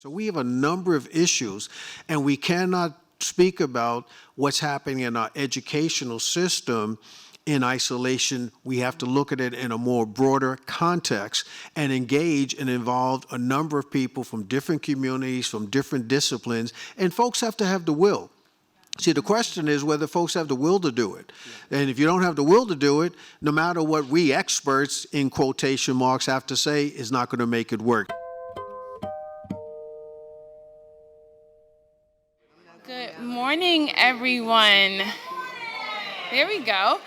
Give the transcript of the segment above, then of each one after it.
So we have a number of issues, and we cannot speak about what's happening in our educational system in isolation. We have to look at it in a more broader context and engage and involve a number of people from different communities, from different disciplines, and folks have to have the will. See, the question is whether folks have the will to do it. And if you don't have the will to do it, no matter what we experts, in quotation marks, have to say, is not going to make it work. Good morning, everyone. There we go.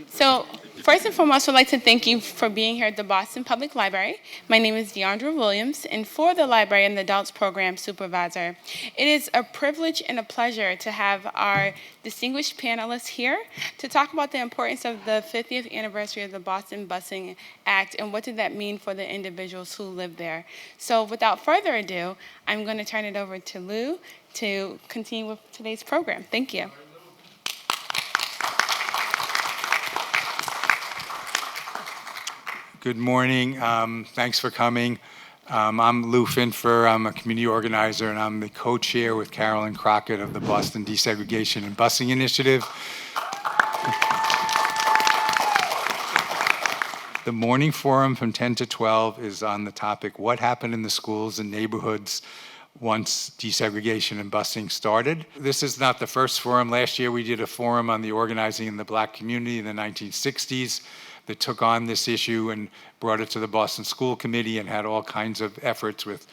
So first and foremost, I'd like to thank you for being here at the Boston Public Library. My name is Deandra Williams, and for the Library and the Adults Program Supervisor, it is a privilege and a pleasure to have our distinguished panelists here to talk about the importance of the 50th anniversary of the Boston Busing Act and what did that mean for the individuals who live there. So without further ado, I'm going to turn it over to Lew to continue with today's program. Thank you. Good morning. Thanks for coming. I'm Lew Finfer. I'm a community organizer, and I'm the co-chair with Carolyn Crockett of the Boston Desegregation and Busing Initiative. The morning forum from 10 to 12 is on the topic, what happened in the schools and neighborhoods once desegregation and busing started. This is not the first forum. Last year we did a forum on the organizing in the Black community in the 1960s that took on this issue and brought it to the Boston School Committee and had all kinds of efforts with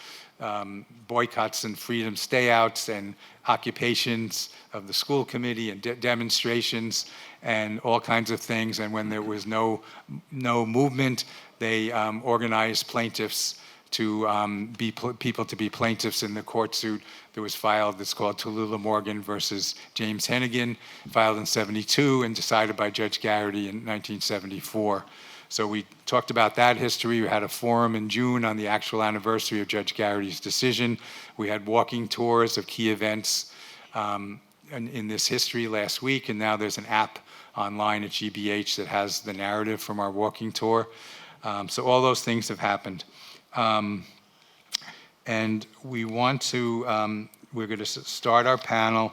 boycotts and freedom stayouts and occupations of the school committee and demonstrations and all kinds of things. And when there was no movement, they organized plaintiffs to people to be plaintiffs in the court suit that was filed. That's called Tallulah Morgan versus James Hennigan, filed in '72 and decided by Judge Garrity in 1974. So we talked about that history. We had a forum in June on the actual anniversary of Judge Garrity's decision. We had walking tours of key events in this history last week, and now there's an app online at GBH that has the narrative from our walking tour. So all those things have happened. And we want to, we're going to start our panel.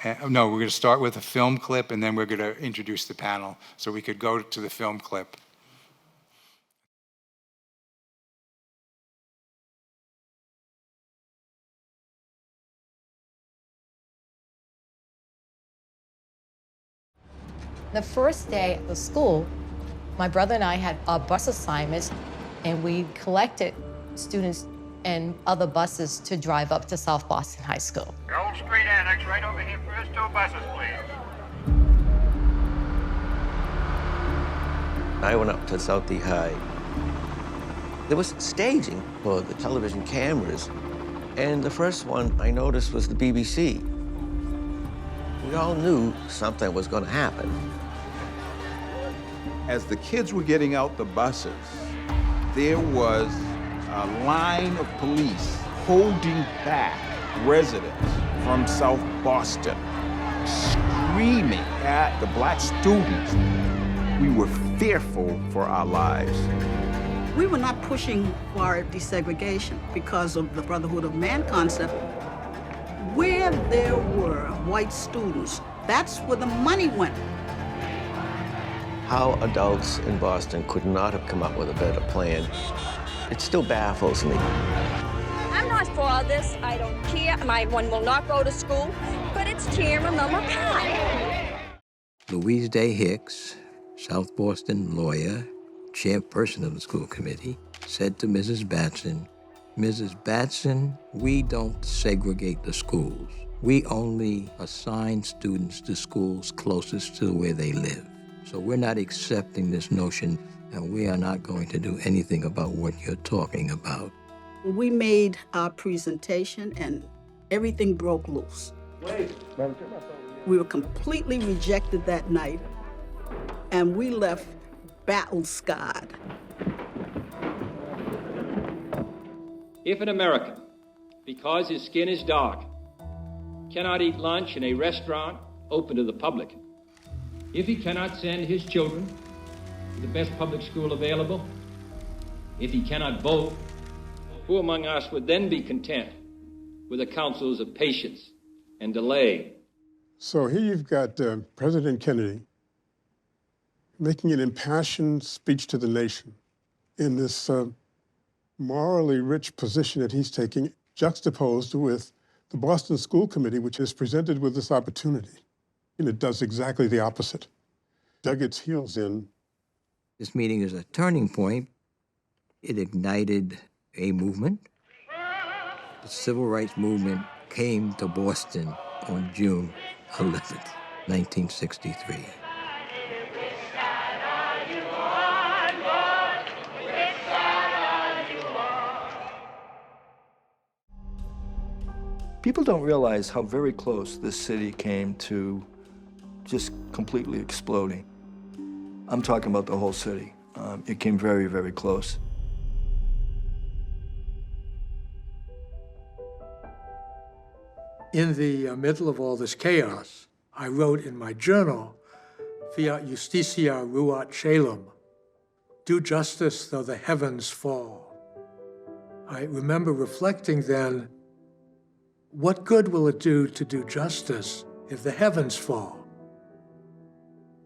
We're going to start with a film clip, and then we're going to introduce the panel. So we could go to the film clip. The first day of school, my brother and I had bus assignments, and we collected students and other buses to drive up to South Boston High School. Your old street annex right over here. First two buses, please. I went up to Southie High. There was staging for the television cameras, and the first one I noticed was the BBC. We all knew something was going to happen. As the kids were getting out the buses, there was a line of police holding back residents from South Boston, screaming at the Black students. We were fearful for our lives. We were not pushing for desegregation because of the Brotherhood of Man concept. Where there were white students, that's where the money went. How adults in Boston could not have come up with a better plan, it still baffles me. I'm not for all this. I don't care. My one will not go to school, but it's tearing them apart. Louise Day Hicks, South Boston lawyer, chairperson of the school committee, said to Mrs. Batson, Mrs. Batson, we don't segregate the schools. We only assign students to schools closest to where they live. So we're not accepting this notion, and we are not going to do anything about what you're talking about. We made our presentation, and everything broke loose. We were completely rejected that night, and we left battle-scarred. If an American, because his skin is dark, cannot eat lunch in a restaurant open to the public, if he cannot send his children to the best public school available, if he cannot vote, Who among us would then be content with the counsels of patience and delay? So here you've got President Kennedy making an impassioned speech to the nation in this morally rich position that he's taking, juxtaposed with the Boston School Committee, which is presented with this opportunity. And it does exactly the opposite. Dug its heels in. This meeting is a turning point. It ignited a movement. The civil rights movement came to Boston on June 11th, 1963. People don't realize how very close this city came to just completely exploding. I'm talking about the whole city. It came very, very close. In the middle of all this chaos, I wrote in my journal, Fiat Justitia Ruat Shalom, do justice though the heavens fall. I remember reflecting then, what good will it do to do justice if the heavens fall?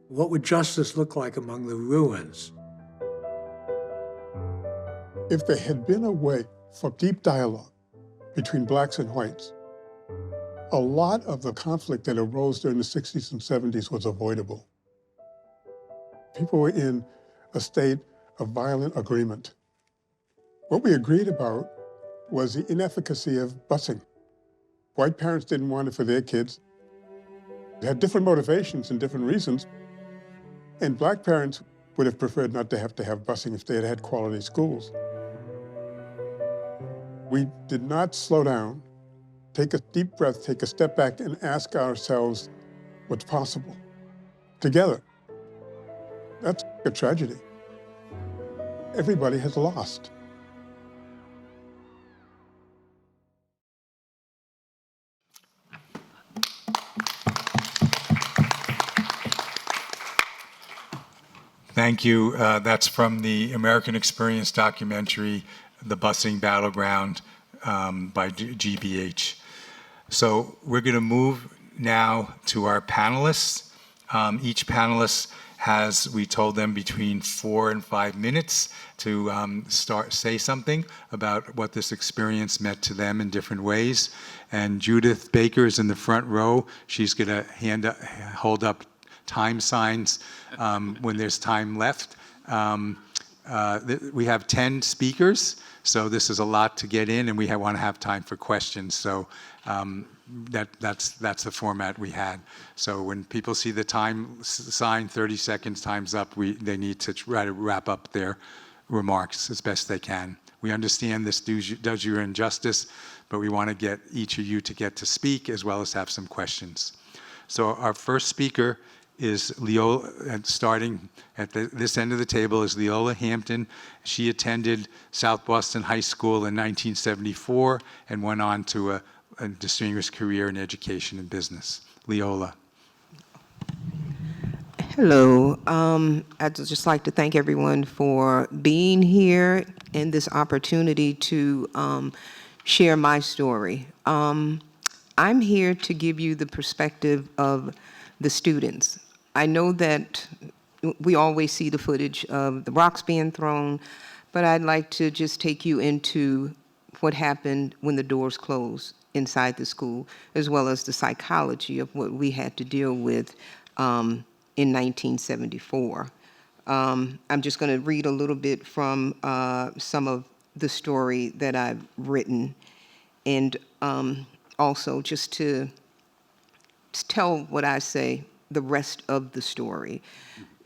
What would justice look like among the ruins? If there had been a way for deep dialogue between blacks and whites, a lot of the conflict that arose during the 60s and 70s was avoidable. People were in a state of violent agreement. What we agreed about was the inefficacy of busing. White parents didn't want it for their kids. They had different motivations and different reasons. And black parents would have preferred not to have busing if they had had quality schools. We did not slow down, take a deep breath, take a step back, and ask ourselves what's possible together. That's a tragedy. Everybody has lost. Thank you. That's from the American Experience documentary, The Busing Battleground, by GBH. So we're going to move now to our panelists. Each panelist has, we told them, between 4 and 5 minutes to say something about what this experience meant to them in different ways. And Judith Baker is in the front row. She's going to hold up time signs when there's time left. We have 10 speakers, so this is a lot to get in, and we want to have time for questions. So that's the format we had. So when people see the time sign, 30 seconds, time's up, they need to try to wrap up their remarks as best they can. We understand this does you injustice, but we want to get each of you to get to speak as well as have some questions. So our first speaker is Leola, starting at this end of the table is Leola Hampton. She attended South Boston High School in 1974 and went on to a distinguished career in education and business. Leola. Hello. I'd just like to thank everyone for being here and this opportunity to share my story. I'm here to give you the perspective of the students. I know that we always see the footage of the rocks being thrown, but I'd like to just take you into what happened when the doors closed inside the school, as well as the psychology of what we had to deal with in 1974. I'm just going to read a little bit from some of the story that I've written, and also just to tell what I say, the rest of the story.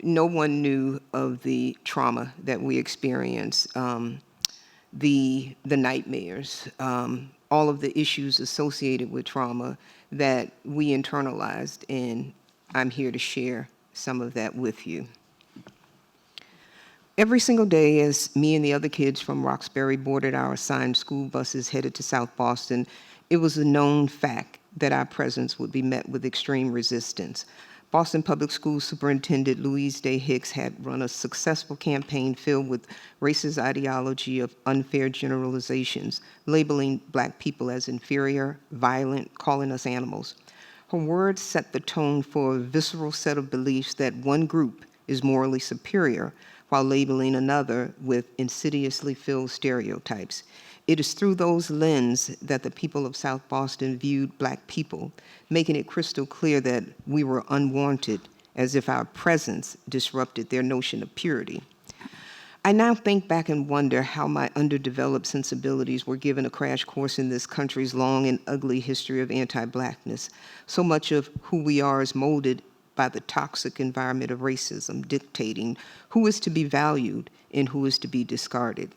No one knew of the trauma that we experienced, the nightmares, all of the issues associated with trauma that we internalized, and I'm here to share some of that with you. Every single day, as me and the other kids from Roxbury boarded our assigned school buses headed to South Boston, it was a known fact that our presence would be met with extreme resistance. Boston Public Schools Superintendent Louise Day Hicks had run a successful campaign filled with racist ideology of unfair generalizations, labeling Black people as inferior, violent, calling us animals. Her words set the tone for a visceral set of beliefs that one group is morally superior, while labeling another with insidiously filled stereotypes. It is through those lenses that the people of South Boston viewed Black people, making it crystal clear that we were unwanted, as if our presence disrupted their notion of purity. I now think back and wonder how my underdeveloped sensibilities were given a crash course in this country's long and ugly history of anti-Blackness. So much of who we are is molded by the toxic environment of racism, dictating who is to be valued and who is to be discarded.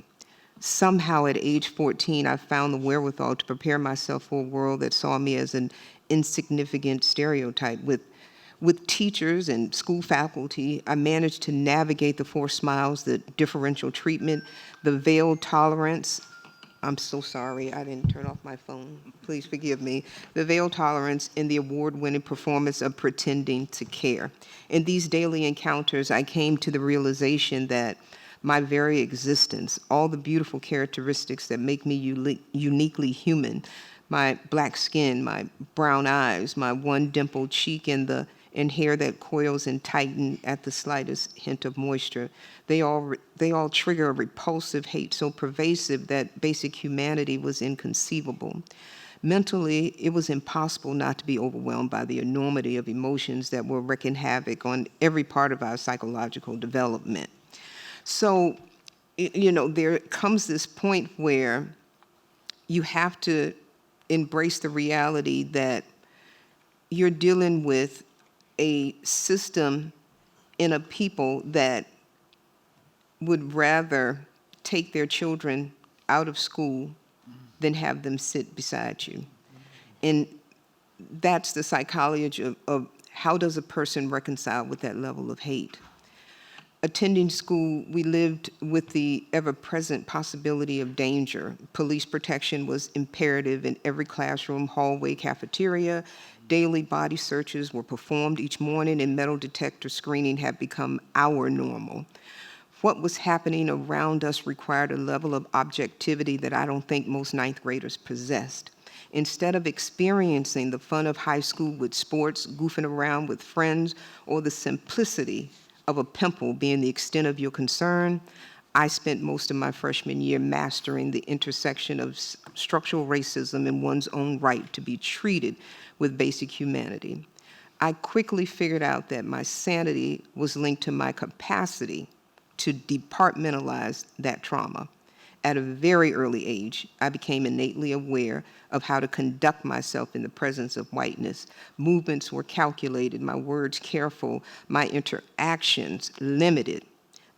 Somehow at age 14, I found the wherewithal to prepare myself for a world that saw me as an insignificant stereotype. With teachers and school faculty, I managed to navigate the forced smiles, the differential treatment, the veiled tolerance. I'm so sorry, I didn't turn off my phone. Please forgive me. The veiled tolerance and the award-winning performance of pretending to care. In these daily encounters, I came to the realization that my very existence, all the beautiful characteristics that make me uniquely human, my Black skin, my brown eyes, my one dimpled cheek, and hair that coils and tightens at the slightest hint of moisture, they all trigger a repulsive hate so pervasive that basic humanity was inconceivable. Mentally, it was impossible not to be overwhelmed by the enormity of emotions that were wreaking havoc on every part of our psychological development. So, there comes this point where you have to embrace the reality that you're dealing with a system in a people that would rather take their children out of school than have them sit beside you. And that's the psychology of how does a person reconcile with that level of hate? Attending school, we lived with the ever-present possibility of danger. Police protection was imperative in every classroom, hallway, cafeteria. Daily body searches were performed each morning, and metal detector screening had become our normal. What was happening around us required a level of objectivity that I don't think most ninth graders possessed. Instead of experiencing the fun of high school with sports, goofing around with friends, or the simplicity of a pimple being the extent of your concern, I spent most of my freshman year mastering the intersection of structural racism and one's own right to be treated with basic humanity. I quickly figured out that my sanity was linked to my capacity to departmentalize that trauma. At a very early age, I became innately aware of how to conduct myself in the presence of whiteness. Movements were calculated, my words careful, my interactions limited.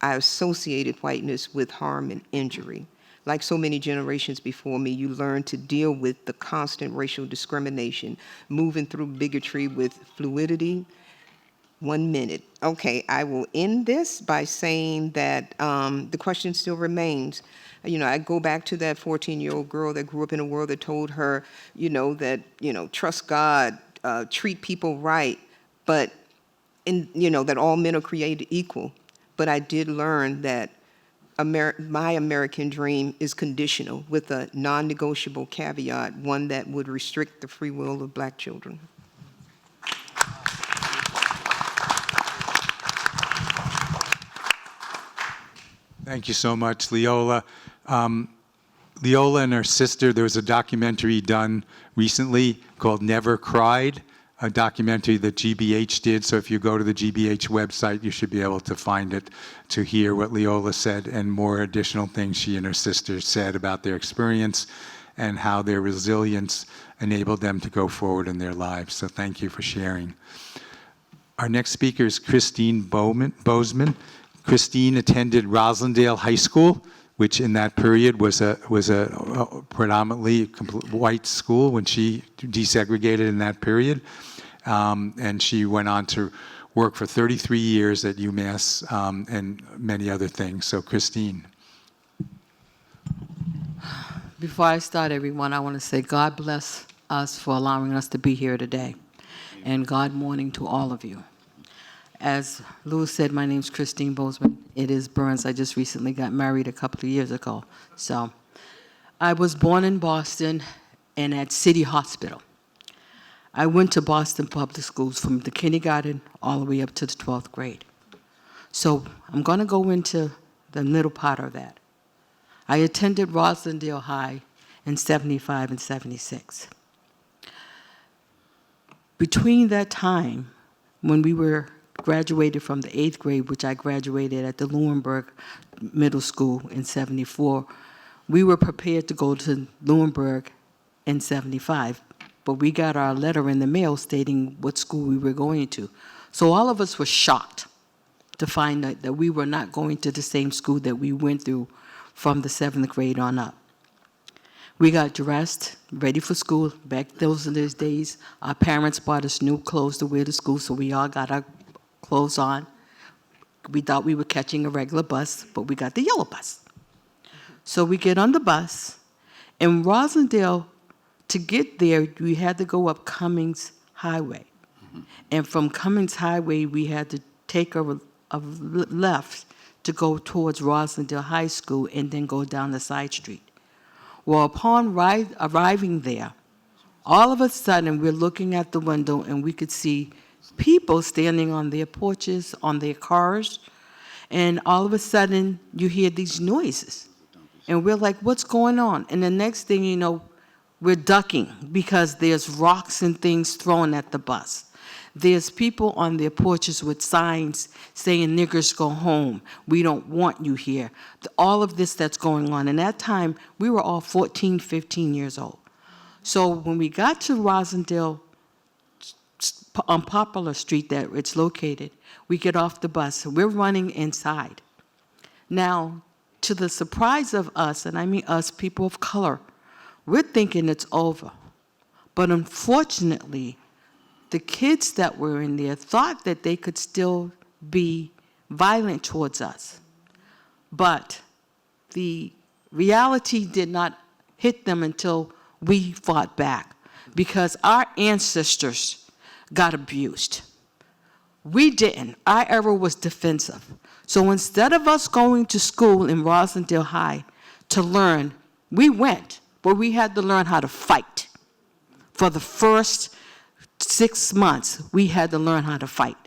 I associated whiteness with harm and injury. Like so many generations before me, you learn to deal with the constant racial discrimination, moving through bigotry with fluidity. 1 minute. Okay, I will end this by saying that the question still remains. I go back to that 14-year-old girl that grew up in a world that told her, that, trust God, treat people right, but, that all men are created equal. But I did learn that my American dream is conditional with a non-negotiable caveat, one that would restrict the free will of Black children. Thank you so much, Leola. Leola and her sister, there was a documentary done recently called Never Cried, a documentary that GBH did. So if you go to the GBH website, you should be able to find it to hear what Leola said and more additional things she and her sister said about their experience and how their resilience enabled them to go forward in their lives. So thank you for sharing. Our next speaker is Christine Boseman. Christine attended Roslindale High School, which in that period was a predominantly white school when she desegregated in that period. And she went on to work for 33 years at UMass and many other things. So Christine. Before I start, everyone, I want to say God bless us for allowing us to be here today. And God morning to all of you. As Lew said, my name's Christine Boseman. It is Burns. I just recently got married a couple of years ago. So I was born in Boston and at City Hospital. I went to Boston Public Schools from the kindergarten all the way up to the 12th grade. So I'm going to go into the middle part of that. I attended Roslindale High in 75 and 76. Between that time, when we were graduated from the 8th grade, which I graduated at the Lewenberg Middle School in 74, we were prepared to go to Lewenberg in 75, but we got our letter in the mail stating what school we were going to. So all of us were shocked to find out that we were not going to the same school that we went through from the 7th grade on up. We got dressed, ready for school. Back those days, our parents bought us new clothes to wear to school, so we all got our clothes on. We thought we were catching a regular bus, but we got the yellow bus. So we get on the bus. In Roslindale, to get there, we had to go up Cummings Highway. And from Cummings Highway, we had to take a left to go towards Roslindale High School and then go down the side street. Well, upon arriving there, all of a sudden, we're looking at the window and we could see people standing on their porches, on their cars, and all of a sudden, you hear these noises. And we're like, what's going on? And the next thing you know, we're ducking because there's rocks and things thrown at the bus. There's people on their porches with signs saying, niggers go home. We don't want you here. All of this that's going on. And at that time, we were all 14, 15 years old. So when we got to Roslindale, on Poplar Street that it's located, we get off the bus. We're running inside. Now, to the surprise of us, and I mean us, people of color, we're thinking it's over. But unfortunately, the kids that were in there thought that they could still be violent towards us. But the reality did not hit them until we fought back, because our ancestors got abused. We didn't. Our era was defensive. So instead of us going to school in Roslindale High to learn, we went, but we had to learn how to fight. For the first 6 months, we had to learn how to fight.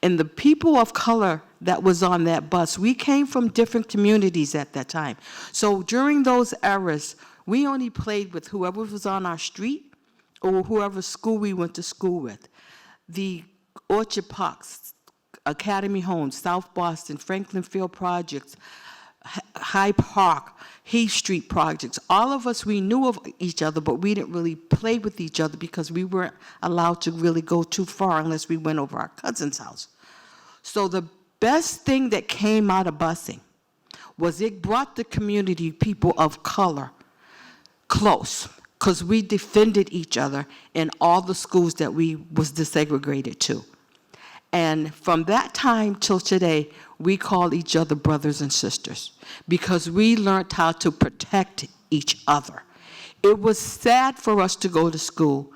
And the people of color that was on that bus, we came from different communities at that time. So during those eras, we only played with whoever was on our street or whoever school we went to school with. The Orchard Parks, Academy Homes, South Boston, Franklin Field Projects, High Park, Heath Street projects. All of us, we knew of each other, but we didn't really play with each other because we weren't allowed to really go too far unless we went over our cousin's house. So the best thing that came out of busing was it brought the community, people of color, close, because we defended each other in all the schools that we was desegregated to. And from that time till today, we call each other brothers and sisters because we learned how to protect each other. It was sad for us to go to school,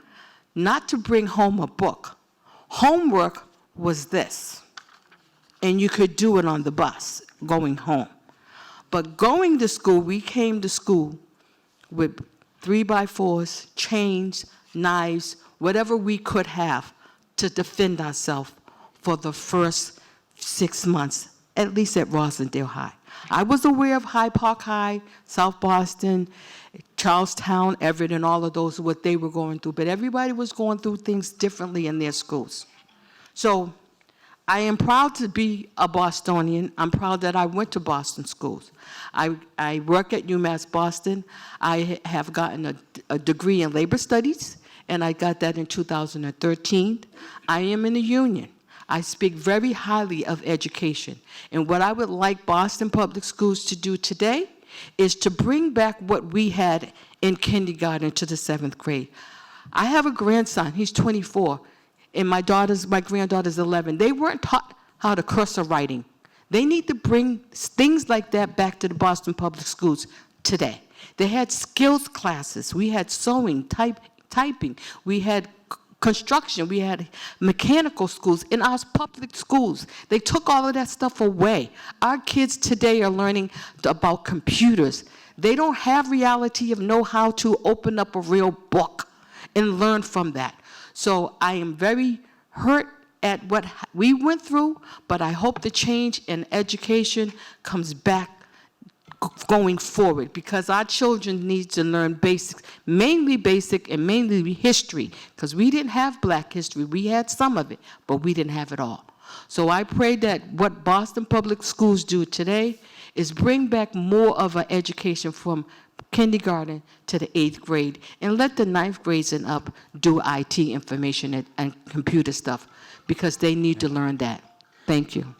not to bring home a book. Homework was this, and you could do it on the bus going home. But going to school, we came to school with 3x4s, chains, knives, whatever we could have to defend ourselves for the first 6 months, at least at Roslindale High. I was aware of High Park High, South Boston, Charlestown, Everett, and all of those, what they were going through, but everybody was going through things differently in their schools. So I am proud to be a Bostonian. I'm proud that I went to Boston schools. I work at UMass Boston. I have gotten a degree in labor studies, and I got that in 2013. I am in the union. I speak very highly of education. And what I would like Boston Public Schools to do today is to bring back what we had in kindergarten to the 7th grade. I have a grandson, he's 24, and my granddaughter's 11. They weren't taught how to cursive writing. They need to bring things like that back to the Boston Public Schools today. They had skills classes. We had sewing, typing. We had construction, we had mechanical schools in our public schools. They took all of that stuff away. Our kids today are learning about computers. They don't have reality of know how to open up a real book and learn from that. So I am very hurt at what we went through, but I hope the change in education comes back going forward, because our children need to learn basics, mainly basic and mainly history, because we didn't have Black history. We had some of it, but we didn't have it all. So I pray that what Boston Public Schools do today is bring back more of an education from kindergarten to the 8th grade, and let the 9th grades and up do IT information and computer stuff, because they need to learn that. Thank you.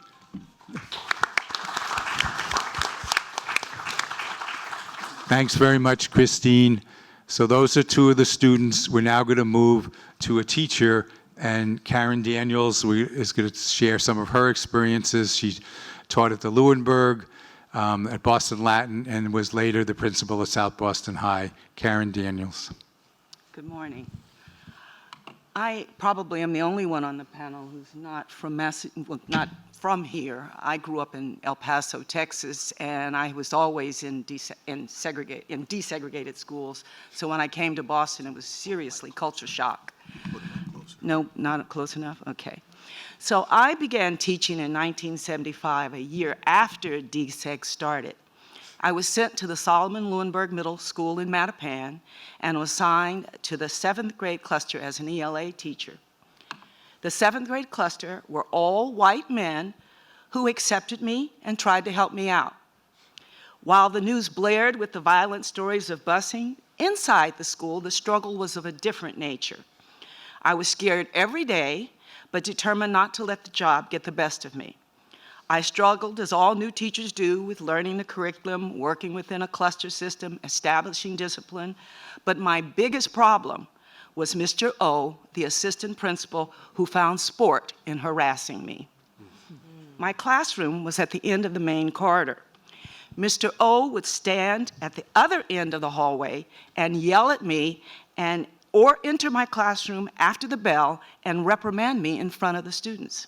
Thanks very much, Christine. So those are two of the students. We're now going to move to a teacher, and Karen Daniels is going to share some of her experiences. She taught at the Lewenberg, at Boston Latin, and was later the principal at South Boston High. Karen Daniels. Good morning. I probably am the only one on the panel who's not from not from here. I grew up in El Paso, Texas, and I was always in desegregated schools. So when I came to Boston, it was seriously culture shock. No, not close enough? Okay. So I began teaching in 1975, a year after deseg started. I was sent to the Solomon Lewenberg Middle School in Mattapan and was assigned to the 7th grade cluster as an ELA teacher. The 7th grade cluster were all white men who accepted me and tried to help me out. While the news blared with the violent stories of busing, inside the school, the struggle was of a different nature. I was scared every day, but determined not to let the job get the best of me. I struggled, as all new teachers do, with learning the curriculum, working within a cluster system, establishing discipline, but my biggest problem was Mr. O, the assistant principal, who found sport in harassing me. My classroom was at the end of the main corridor. Mr. O would stand at the other end of the hallway and yell at me or enter my classroom after the bell and reprimand me in front of the students.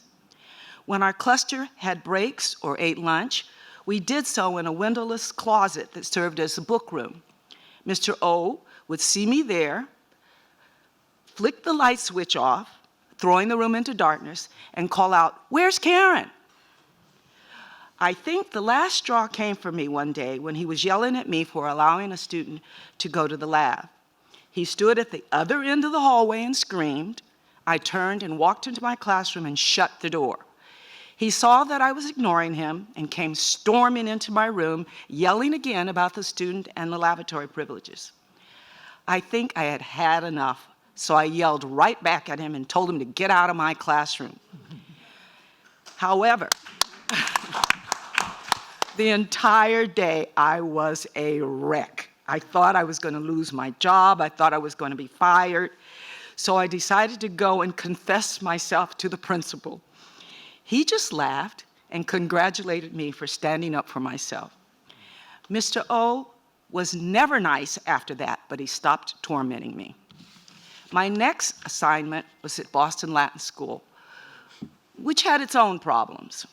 When our cluster had breaks or ate lunch, we did so in a windowless closet that served as a book room. Mr. O would see me there, flick the light switch off, throwing the room into darkness, and call out, "Where's Karen?" I think the last straw came for me one day when he was yelling at me for allowing a student to go to the lab. He stood at the other end of the hallway and screamed. I turned and walked into my classroom and shut the door. He saw that I was ignoring him and came storming into my room, yelling again about the student and the lavatory privileges. I think I had had enough, so I yelled right back at him and told him to get out of my classroom. However, the entire day I was a wreck. I thought I was going to lose my job. I thought I was going to be fired. So I decided to go and confess myself to the principal. He just laughed and congratulated me for standing up for myself. Mr. O was never nice after that, but he stopped tormenting me. My next assignment was at Boston Latin School, which had its own problems.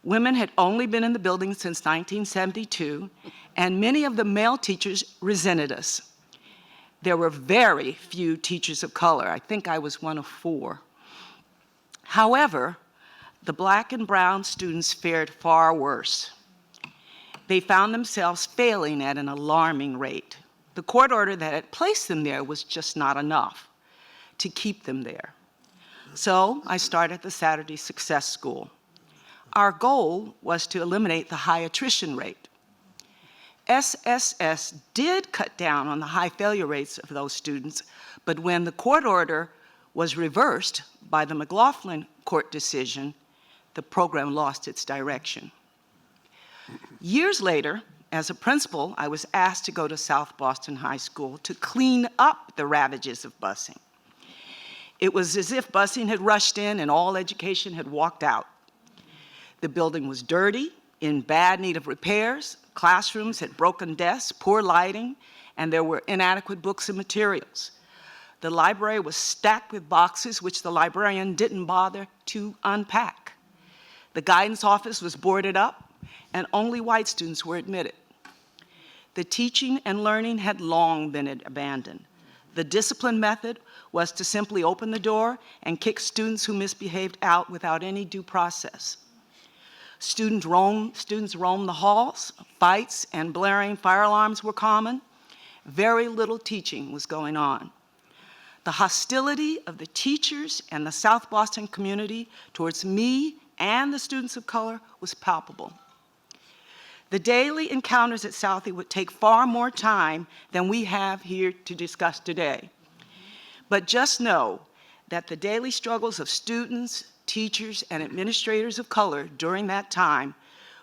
Women had only been in the building since 1972, and many of the male teachers resented us. There were very few teachers of color. I think I was one of 4. However, the Black and brown students fared far worse. They found themselves failing at an alarming rate. The court order that had placed them there was just not enough to keep them there. So I started the Saturday Success School. Our goal was to eliminate the high attrition rate. SSS did cut down on the high failure rates of those students, but when the court order was reversed by the McLaughlin court decision, the program lost its direction. Years later, as a principal, I was asked to go to South Boston High School to clean up the ravages of busing. It was as if busing had rushed in and all education had walked out. The building was dirty, in bad need of repairs, classrooms had broken desks, poor lighting, and there were inadequate books and materials. The library was stacked with boxes which the librarian didn't bother to unpack. The guidance office was boarded up, and only white students were admitted. The teaching and learning had long been abandoned. The discipline method was to simply open the door and kick students who misbehaved out without any due process. Students roamed the halls, fights and blaring fire alarms were common. Very little teaching was going on. The hostility of the teachers and the South Boston community towards me and the students of color was palpable. The daily encounters at Southie would take far more time than we have here to discuss today. But just know that the daily struggles of students, teachers, and administrators of color during that time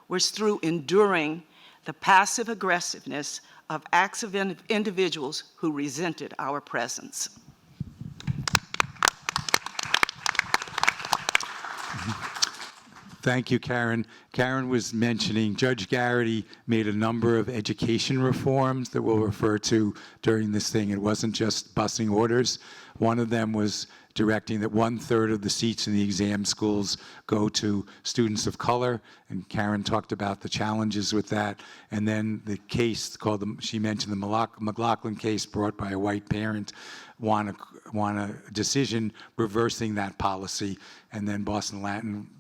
was through enduring the passive aggressiveness of acts of individuals who resented our presence. Thank you, Karen. Karen was mentioning Judge Garrity made a number of education reforms that we'll refer to during this thing. It wasn't just busing orders. One of them was directing that 1/3 of the seats in the exam schools go to students of color, and Karen talked about the challenges with that. And then the case called, she mentioned the McLaughlin case brought by a white parent, won a decision reversing that policy, and then Boston Latin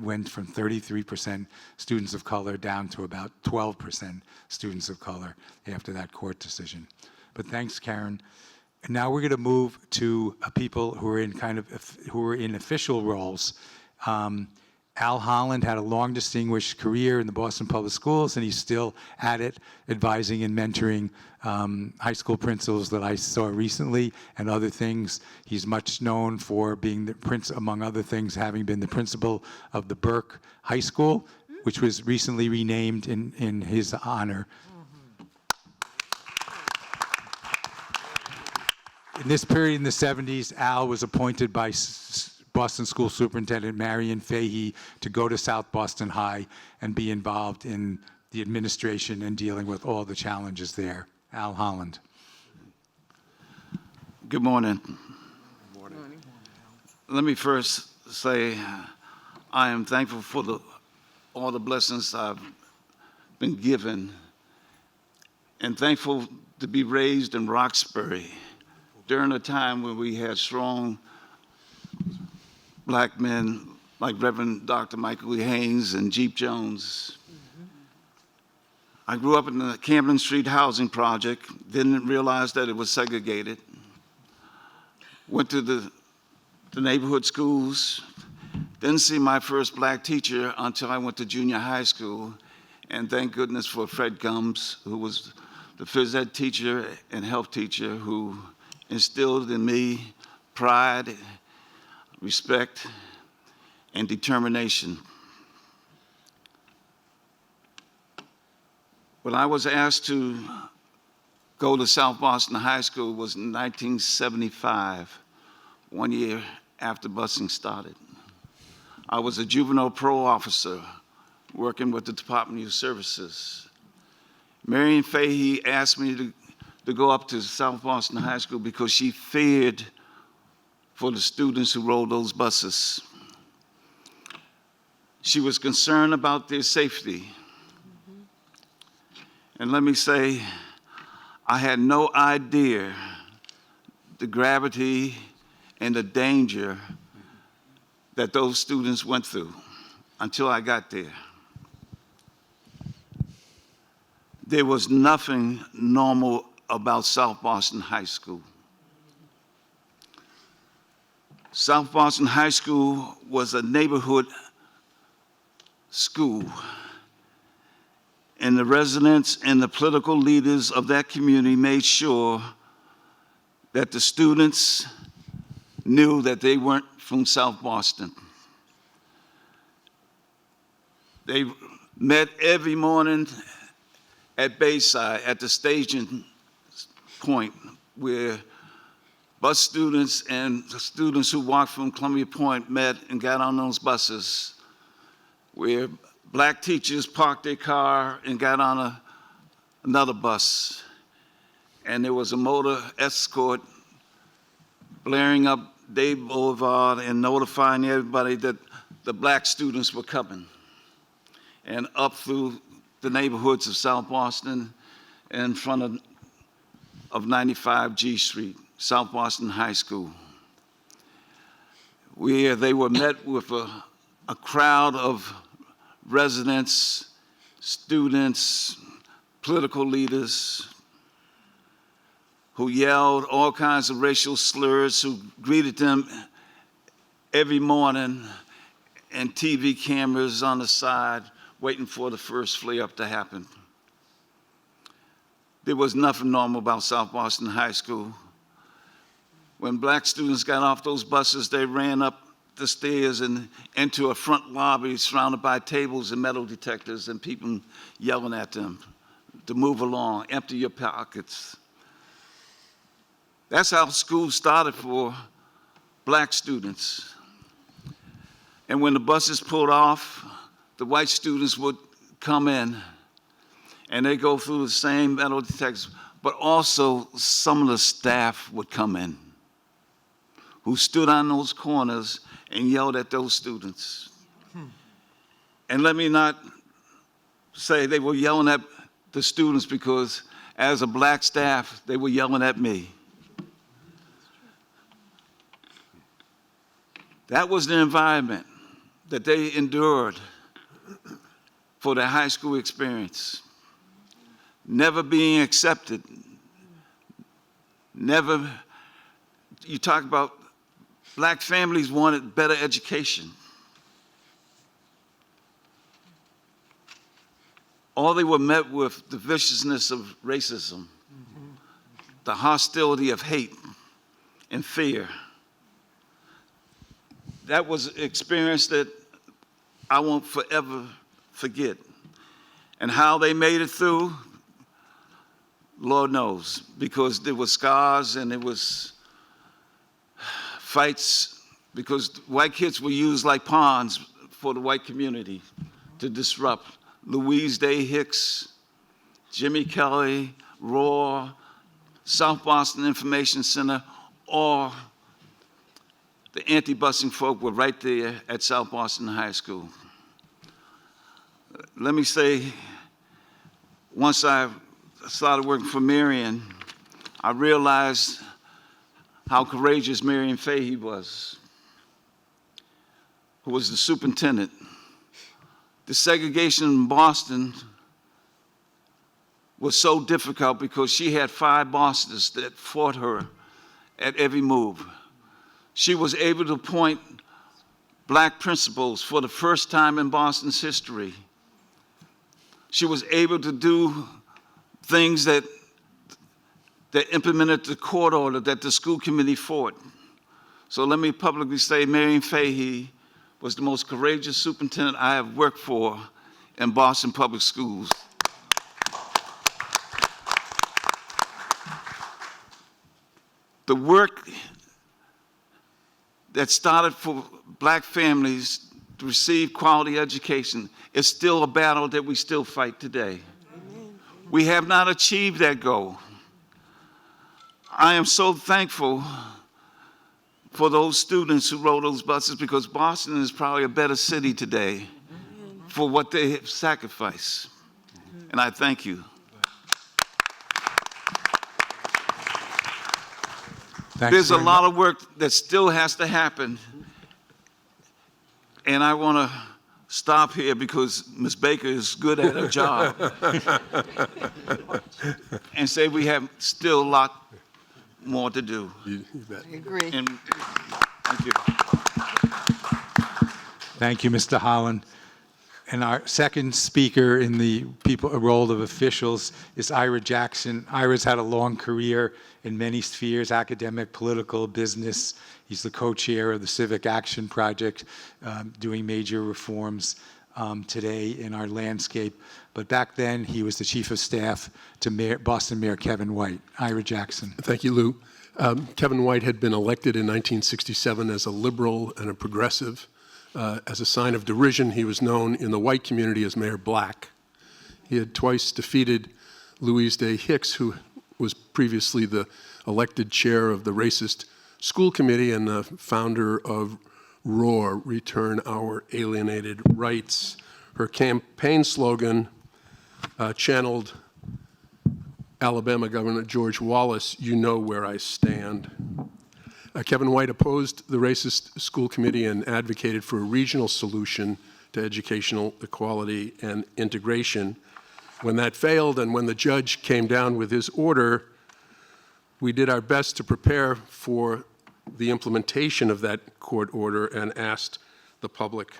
went from 33% students of color down to about 12% students of color after that court decision. But thanks, Karen. And now we're going to move to people who are in official roles. Al Holland had a long, distinguished career in the Boston Public Schools, and he's still at it, advising and mentoring high school principals that I saw recently and other things. He's much known for being among other things, having been the principal of the Burke High School, which was recently renamed in his honor. In this period in the 70s, Al was appointed by Boston School Superintendent Marion Fahey to go to South Boston High and be involved in the administration and dealing with all the challenges there. Al Holland. Good morning. Good morning. Let me first say I am thankful for all the blessings I've been given, and thankful to be raised in Roxbury during a time when we had strong black men like Reverend Dr. Michael E. Haynes and Jeep Jones. I grew up in the Camden Street housing project, didn't realize that it was segregated. Went to the neighborhood schools, didn't see my first black teacher until I went to junior high school, and thank goodness for Fred Gumbs, who was the phys ed teacher and health teacher who instilled in me pride, respect, and determination. When I was asked to go to South Boston High School was in 1975, 1 year after busing started. I was a juvenile parole officer working with the Department of Youth Services. Marion Fahey asked me to go up to South Boston High School because she feared for the students who rode those buses. She was concerned about their safety. And let me say, I had no idea the gravity and the danger that those students went through until I got there. There was nothing normal about South Boston High School. South Boston High School was a neighborhood school, and the residents and the political leaders of that community made sure that the students knew that they weren't from South Boston. They met every morning at Bayside, at the staging point where bus students and students who walked from Columbia Point met and got on those buses, where black teachers parked their car and got on another bus, and there was a motor escort blaring up Day Boulevard and notifying everybody that the black students were coming, and up through the neighborhoods of South Boston in front of 95 G Street, South Boston High School, where they were met with a crowd of residents, students, political leaders, who yelled all kinds of racial slurs, who greeted them every morning, and TV cameras on the side waiting for the first flare-up to happen. There was nothing normal about South Boston High School. When black students got off those buses, they ran up the stairs and into a front lobby surrounded by tables and metal detectors and people yelling at them to move along, empty your pockets. That's how school started for black students. And when the buses pulled off, the white students would come in and they go through the same metal detectors, but also some of the staff would come in who stood on those corners and yelled at those students. And let me not say they were yelling at the students, because as a black staff, they were yelling at me. That was the environment that they endured for their high school experience. Never being accepted. Never, you talk about black families wanted better education. All they were met with the viciousness of racism, the hostility of hate and fear. That was an experience that I won't forever forget. And how they made it through, Lord knows, because there were scars and there was fights, because white kids were used like pawns for the white community to disrupt. Louise Day Hicks, Jimmy Kelly, Roar, South Boston Information Center, or the anti-busing folk were right there at South Boston High School. Let me say, once I started working for Marion, I realized how courageous Marion Fahey was, who was the superintendent. The segregation in Boston was so difficult because she had 5 bosses that fought her at every move. She was able to appoint black principals for the first time in Boston's history. She was able to do things that implemented the court order that the school committee fought. So let me publicly say Marion Fahey was the most courageous superintendent I have worked for in Boston Public Schools. The work that started for black families to receive quality education is still a battle that we still fight today. We have not achieved that goal. I am so thankful for those students who rode those buses, because Boston is probably a better city today for what they have sacrificed. And I thank you. There's a lot of work that still has to happen. And I want to stop here because Ms. Baker is good at her job. And say we have still a lot more to do. You bet. I agree. And thank you. Thank you, Mr. Holland. And our second speaker in the role of officials is Ira Jackson. Ira's had a long career in many spheres: academic, political, business. He's the co-chair of the Civic Action Project, doing major reforms today in our landscape. But back then, he was the chief of staff to Boston Mayor Kevin White. Ira Jackson. Thank you, Lew. Kevin White had been elected in 1967 as a liberal and a progressive. As a sign of derision, he was known in the white community as Mayor Black. He had twice defeated Louise Day Hicks, who was previously the elected chair of the racist school committee and the founder of ROAR, Return Our Alienated Rights. Her campaign slogan channeled Alabama Governor George Wallace, "You know where I stand." Kevin White opposed the racist school committee and advocated for a regional solution to educational equality and integration. When that failed and when the judge came down with his order, we did our best to prepare for the implementation of that court order and asked the public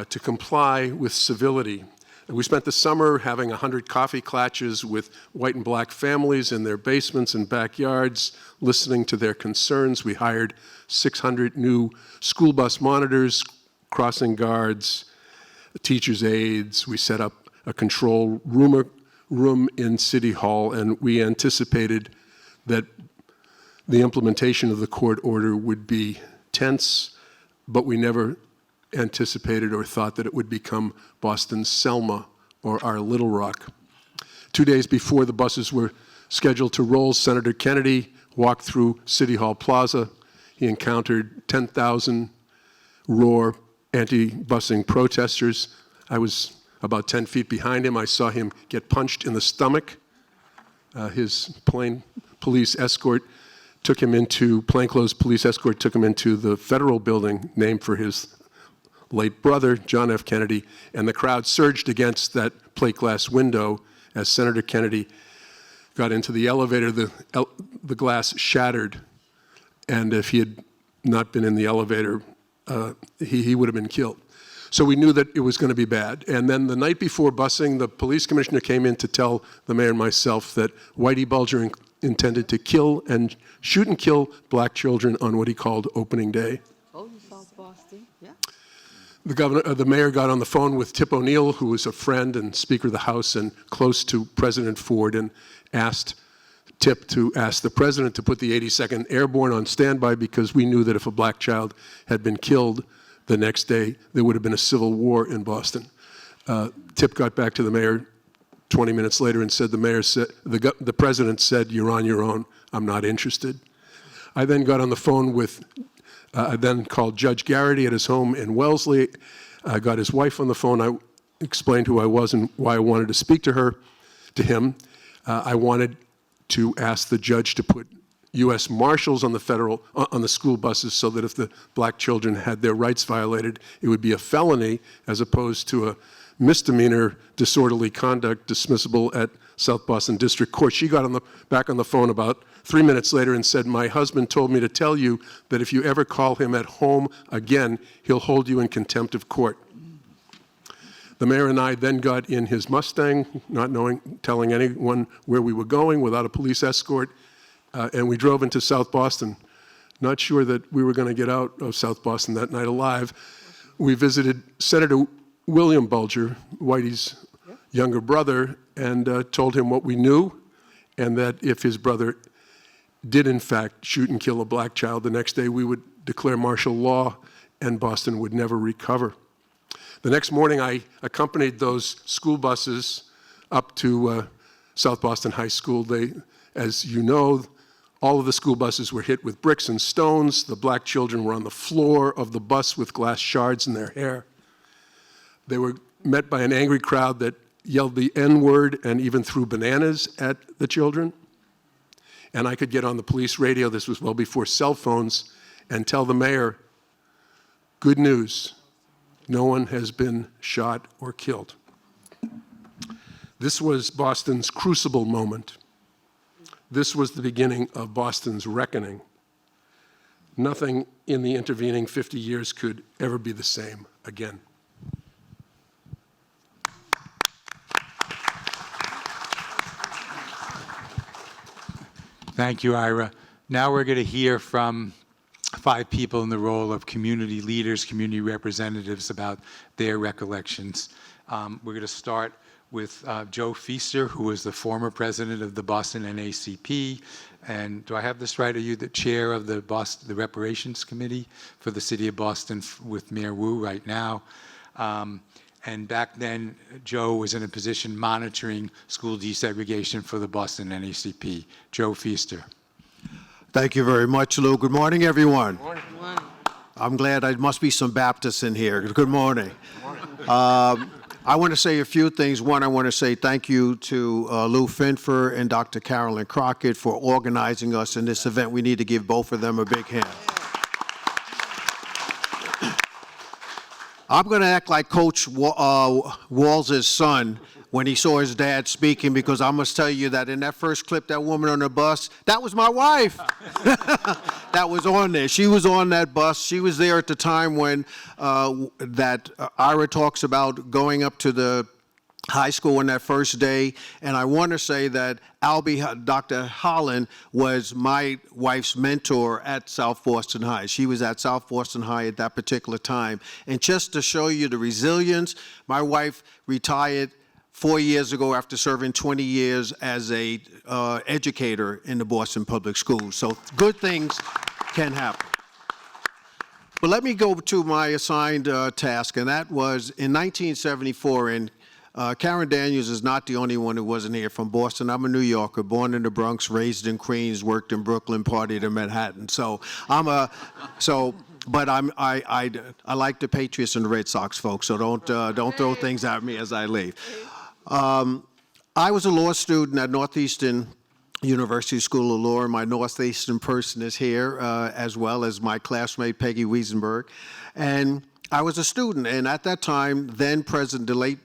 to comply with civility. We spent the summer having 100 coffee clatches with white and black families in their basements and backyards, listening to their concerns. We hired 600 new school bus monitors, crossing guards, teachers' aides. We set up a control room in City Hall, and we anticipated that the implementation of the court order would be tense, but we never anticipated or thought that it would become Boston's Selma or our Little Rock. 2 days before the buses were scheduled to roll, Senator Kennedy walked through City Hall Plaza. He encountered 10,000 ROAR anti-busing protesters. I was about 10 feet behind him. I saw him get punched in the stomach. His plainclothes police escort took him into the federal building named for his late brother, John F. Kennedy, and the crowd surged against that plate glass window as Senator Kennedy got into the elevator. The glass shattered, and if he had not been in the elevator, he would have been killed. So we knew that it was going to be bad. And then the night before busing, the police commissioner came in to tell the mayor and myself that Whitey Bulger intended to shoot and kill black children on what he called opening day. Oh, you South Boston, yeah. The mayor got on the phone with Tip O'Neill, who was a friend and Speaker of the House and close to President Ford, and asked Tip to ask the president to put the 82nd Airborne on standby because we knew that if a black child had been killed the next day, there would have been a civil war in Boston. Tip got back to the mayor 20 minutes later and said, the president said, "You're on your own. I'm not interested." I then got on the phone with, I then called Judge Garrity at his home in Wellesley. I got his wife on the phone. I explained who I was and why I wanted to speak to him. I wanted to ask the judge to put U.S. Marshals on the school buses so that if the black children had their rights violated, it would be a felony as opposed to a misdemeanor disorderly conduct dismissible at South Boston District Court. She got back on the phone about 3 minutes later and said, "My husband told me to tell you that if you ever call him at home again, he'll hold you in contempt of court." The mayor and I then got in his Mustang, not telling anyone where we were going, without a police escort, and we drove into South Boston, not sure that we were going to get out of South Boston that night alive. We visited Senator William Bulger, Whitey's younger brother, and told him what we knew, and that if his brother did in fact shoot and kill a black child the next day, we would declare martial law and Boston would never recover. The next morning, I accompanied those school buses up to South Boston High School. As you know, all of the school buses were hit with bricks and stones. The black children were on the floor of the bus with glass shards in their hair. They were met by an angry crowd that yelled the N-word and even threw bananas at the children. And I could get on the police radio, this was well before cell phones, and tell the mayor, "Good news, no one has been shot or killed." This was Boston's crucible moment. This was the beginning of Boston's reckoning. Nothing in the intervening 50 years could ever be the same again. Thank you, Ira. Now we're going to hear from 5 people in the role of community leaders, community representatives about their recollections. We're going to start with Joe Feer, who was the former president of the Boston NAACP. And do I have this right? Are you the chair of the Reparations Committee for the city of Boston with Mayor Wu right now? And back then, Joe was in a position monitoring school desegregation for the Boston NAACP. Joe Feer. Thank you very much, Lou. Good morning, everyone. I'm glad there must be some Baptists in here. Good morning. I want to say a few things. One, I want to say thank you to Lew Finfer and Dr. Carolyn Crockett for organizing us in this event. We need to give both of them a big hand. I'm going to act like Coach Walls' son when he saw his dad speaking, because I must tell you that in that first clip, that woman on the bus, that was my wife. That was on there. She was on that bus. She was there at the time when Ira talks about going up to the high school on that first day. And I want to say that Dr. Holland was my wife's mentor at South Boston High. She was at South Boston High at that particular time. And just to show you the resilience, my wife retired 4 years ago after serving 20 years as a educator in the Boston Public Schools. So good things can happen. But let me go to my assigned task, and that was in 1974, and Karen Daniels is not the only one who wasn't here from Boston. I'm a New Yorker, born in the Bronx, raised in Queens, worked in Brooklyn, partied in Manhattan. But I like the Patriots and the Red Sox, folks, so don't throw things at me as I leave. I was a law student at Northeastern University School of Law, and my Northeastern person is here, as well as my classmate Peggy Wiesenberg. And I was a student, and at that time, then President, the late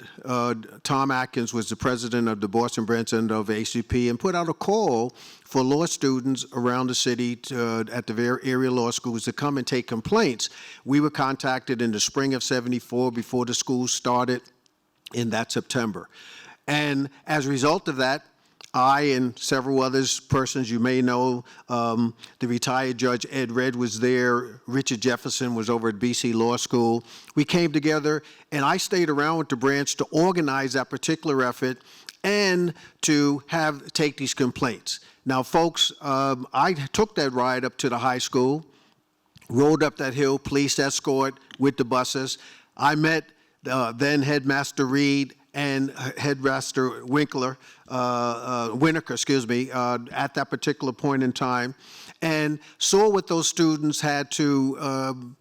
Tom Atkins was the president of the Boston branch end of ACP, and put out a call for law students around the city at the area law schools to come and take complaints. We were contacted in the spring of '74 before the school started in that September. And as a result of that, I and several others, persons you may know, the retired Judge Ed Red was there, Richard Jefferson was over at BC Law School. We came together, and I stayed around with the branch to organize that particular effort and to take these complaints. Now, folks, I took that ride up to the high school, rode up that hill, police escort with the buses. I met then Headmaster Reed and Headmaster Winokur, at that particular point in time, and saw what those students had to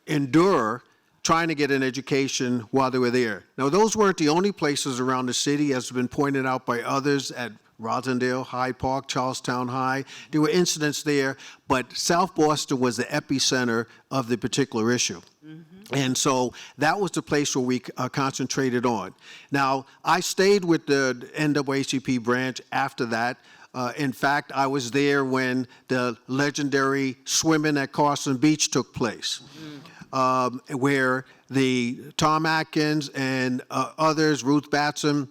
endure trying to get an education while they were there. Now, those weren't the only places around the city, as has been pointed out by others, at Rosendale, Hyde Park, Charlestown High. There were incidents there, but South Boston was the epicenter of the particular issue. And so that was the place where we concentrated on. Now, I stayed with the NAACP branch after that. In fact, I was there when the legendary swimming at Carson Beach took place, where the Tom Atkins and others, Ruth Batson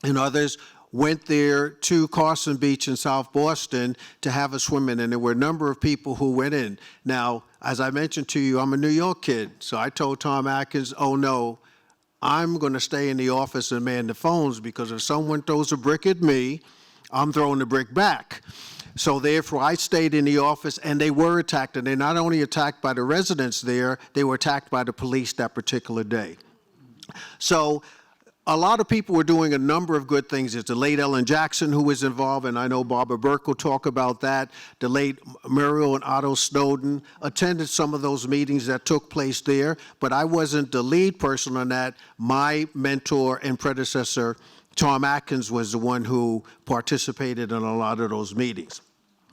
and others, went there to Carson Beach in South Boston to have a swim-in, and there were a number of people who went in. Now, as I mentioned to you, I'm a New York kid, so I told Tom Atkins, oh no, I'm going to stay in the office and man the phones, because if someone throws a brick at me, I'm throwing the brick back. So therefore, I stayed in the office, and they were attacked, and they're not only attacked by the residents there, they were attacked by the police that particular day. So a lot of people were doing a number of good things. There's the late Ellen Jackson who was involved, and I know Barbara Burke will talk about that. The late Muriel and Otto Snowden attended some of those meetings that took place there, but I wasn't the lead person on that. My mentor and predecessor, Tom Atkins, was the one who participated in a lot of those meetings.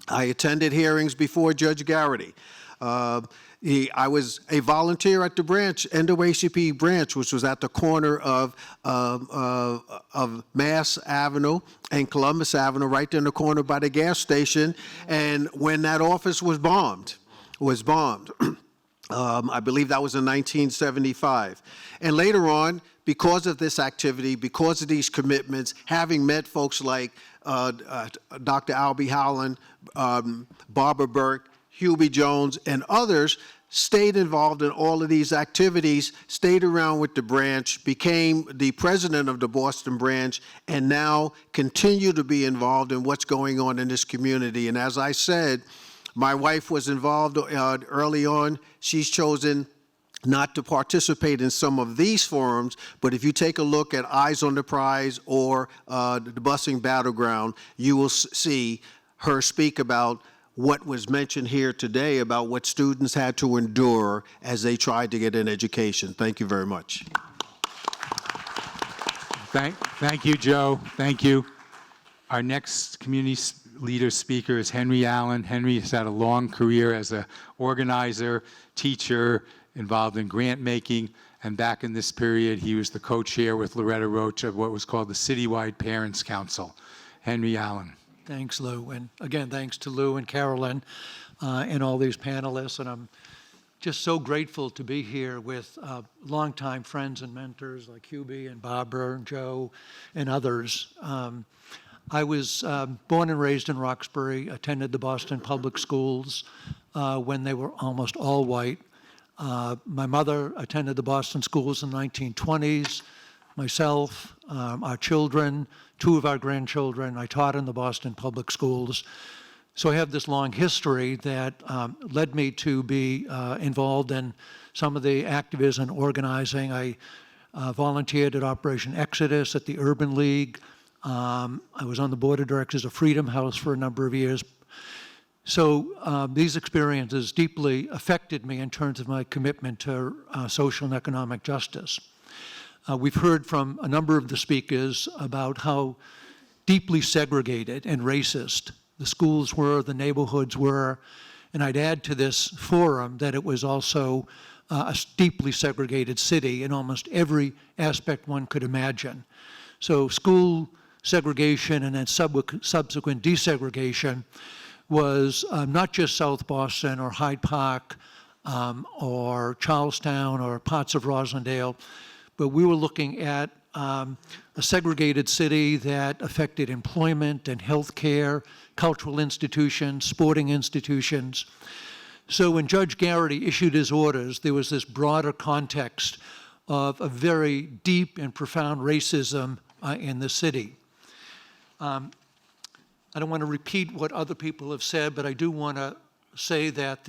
I attended hearings before Judge Garrity. I was a volunteer at the branch, NAACP branch, which was at the corner of Mass Avenue and Columbus Avenue, right there in the corner by the gas station. And when that office was bombed, I believe that was in 1975. And later on, because of this activity, because of these commitments, having met folks like Dr. Albie Holland, Barbara Burke, Hubie Jones, and others, stayed involved in all of these activities, stayed around with the branch, became the president of the Boston branch, and now continue to be involved in what's going on in this community. And as I said, my wife was involved early on. She's chosen not to participate in some of these forums, but if you take a look at Eyes on the Prize or the Busing Battleground, you will see her speak about what was mentioned here today about what students had to endure as they tried to get an education. Thank you very much. Thank you, Joe. Thank you. Our next community leader speaker is Henry Allen. Henry has had a long career as an organizer, teacher, involved in grant making, and back in this period, he was the co-chair with Loretta Roach of what was called the Citywide Parents Council. Henry Allen. Thanks, Lew. And again, thanks to Lew and Carolyn and all these panelists. And I'm just so grateful to be here with longtime friends and mentors like Hubie and Barbara and Joe and others. I was born and raised in Roxbury, attended the Boston public schools when they were almost all white. My mother attended the Boston schools in the 1920s. Myself, our children, 2 of our grandchildren, I taught in the Boston public schools. So I have this long history that led me to be involved in some of the activism and organizing. I volunteered at Operation Exodus at the Urban League. I was on the board of directors of Freedom House for a number of years. So these experiences deeply affected me in terms of my commitment to social and economic justice. We've heard from a number of the speakers about how deeply segregated and racist the schools were, the neighborhoods were, and I'd add to this forum that it was also a deeply segregated city in almost every aspect one could imagine. So school segregation and then subsequent desegregation was not just South Boston or Hyde Park or Charlestown or parts of Roslindale, but we were looking at a segregated city that affected employment and healthcare, cultural institutions, sporting institutions. So when Judge Garrity issued his orders, there was this broader context of a very deep and profound racism in the city. I don't want to repeat what other people have said, but I do want to say that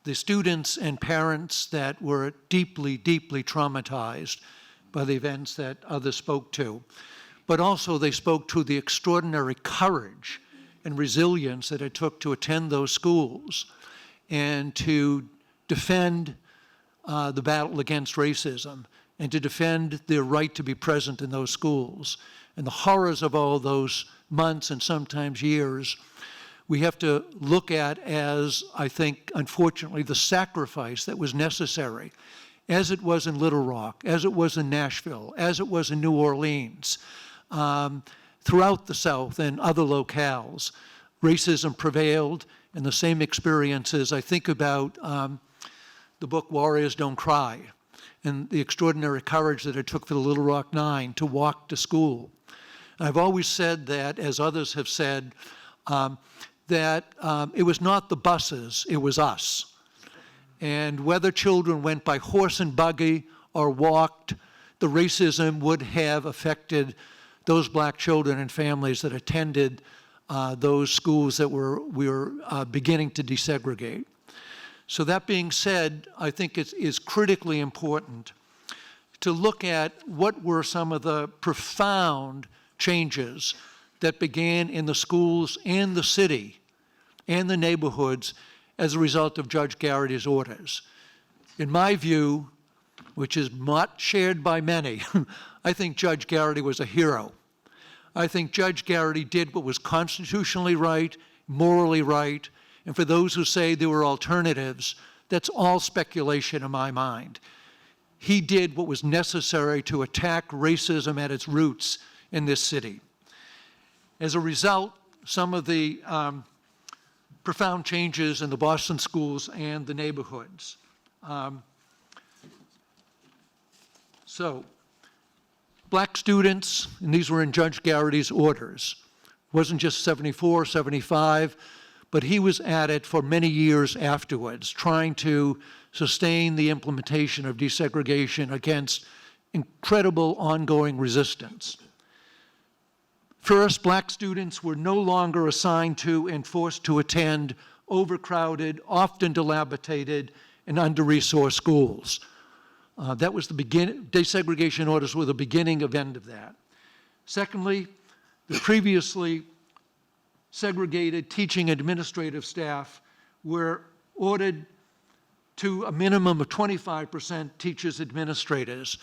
the students and parents that were deeply, deeply traumatized by the events that others spoke to, but also they spoke to the extraordinary courage and resilience that it took to attend those schools and to defend the battle against racism and to defend their right to be present in those schools. And the horrors of all those months and sometimes years, we have to look at as, I think, unfortunately, the sacrifice that was necessary, as it was in Little Rock, as it was in Nashville, as it was in New Orleans, throughout the South and other locales. Racism prevailed, and the same experiences. I think about the book Warriors Don't Cry, and the extraordinary courage that it took for the Little Rock Nine to walk to school. I've always said that, as others have said, that it was not the buses, it was us. And whether children went by horse and buggy or walked, the racism would have affected those black children and families that attended those schools that we were beginning to desegregate. So that being said, I think it is critically important to look at what were some of the profound changes that began in the schools and the city and the neighborhoods as a result of Judge Garrity's orders. In my view, which is not shared by many, I think Judge Garrity was a hero. I think Judge Garrity did what was constitutionally right, morally right, and for those who say there were alternatives, that's all speculation in my mind. He did what was necessary to attack racism at its roots in this city. As a result, some of the profound changes in the Boston schools and the neighborhoods. So, black students, and these were in Judge Garrity's orders, it wasn't just 74, 75, but he was at it for many years afterwards, trying to sustain the implementation of desegregation against incredible ongoing resistance. First, black students were no longer assigned to and forced to attend overcrowded, often dilapidated, and under-resourced schools. That was the beginning. Desegregation orders were the beginning of end of that. Secondly, the previously segregated teaching administrative staff were ordered to a minimum of 25% teachers administrators.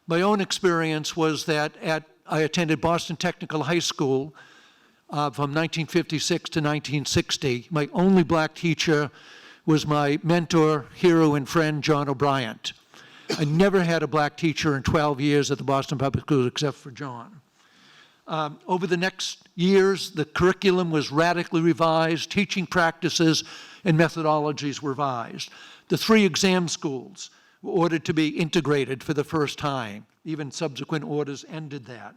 My own experience was that I attended Boston Technical High School from 1956 to 1960. My only black teacher was my mentor, hero, and friend, John O'Brien. I never had a black teacher in 12 years at the Boston Public Schools except for John. Over the next years, the curriculum was radically revised, teaching practices and methodologies were revised. The 3 exam schools were ordered to be integrated for the first time. Even subsequent orders ended that.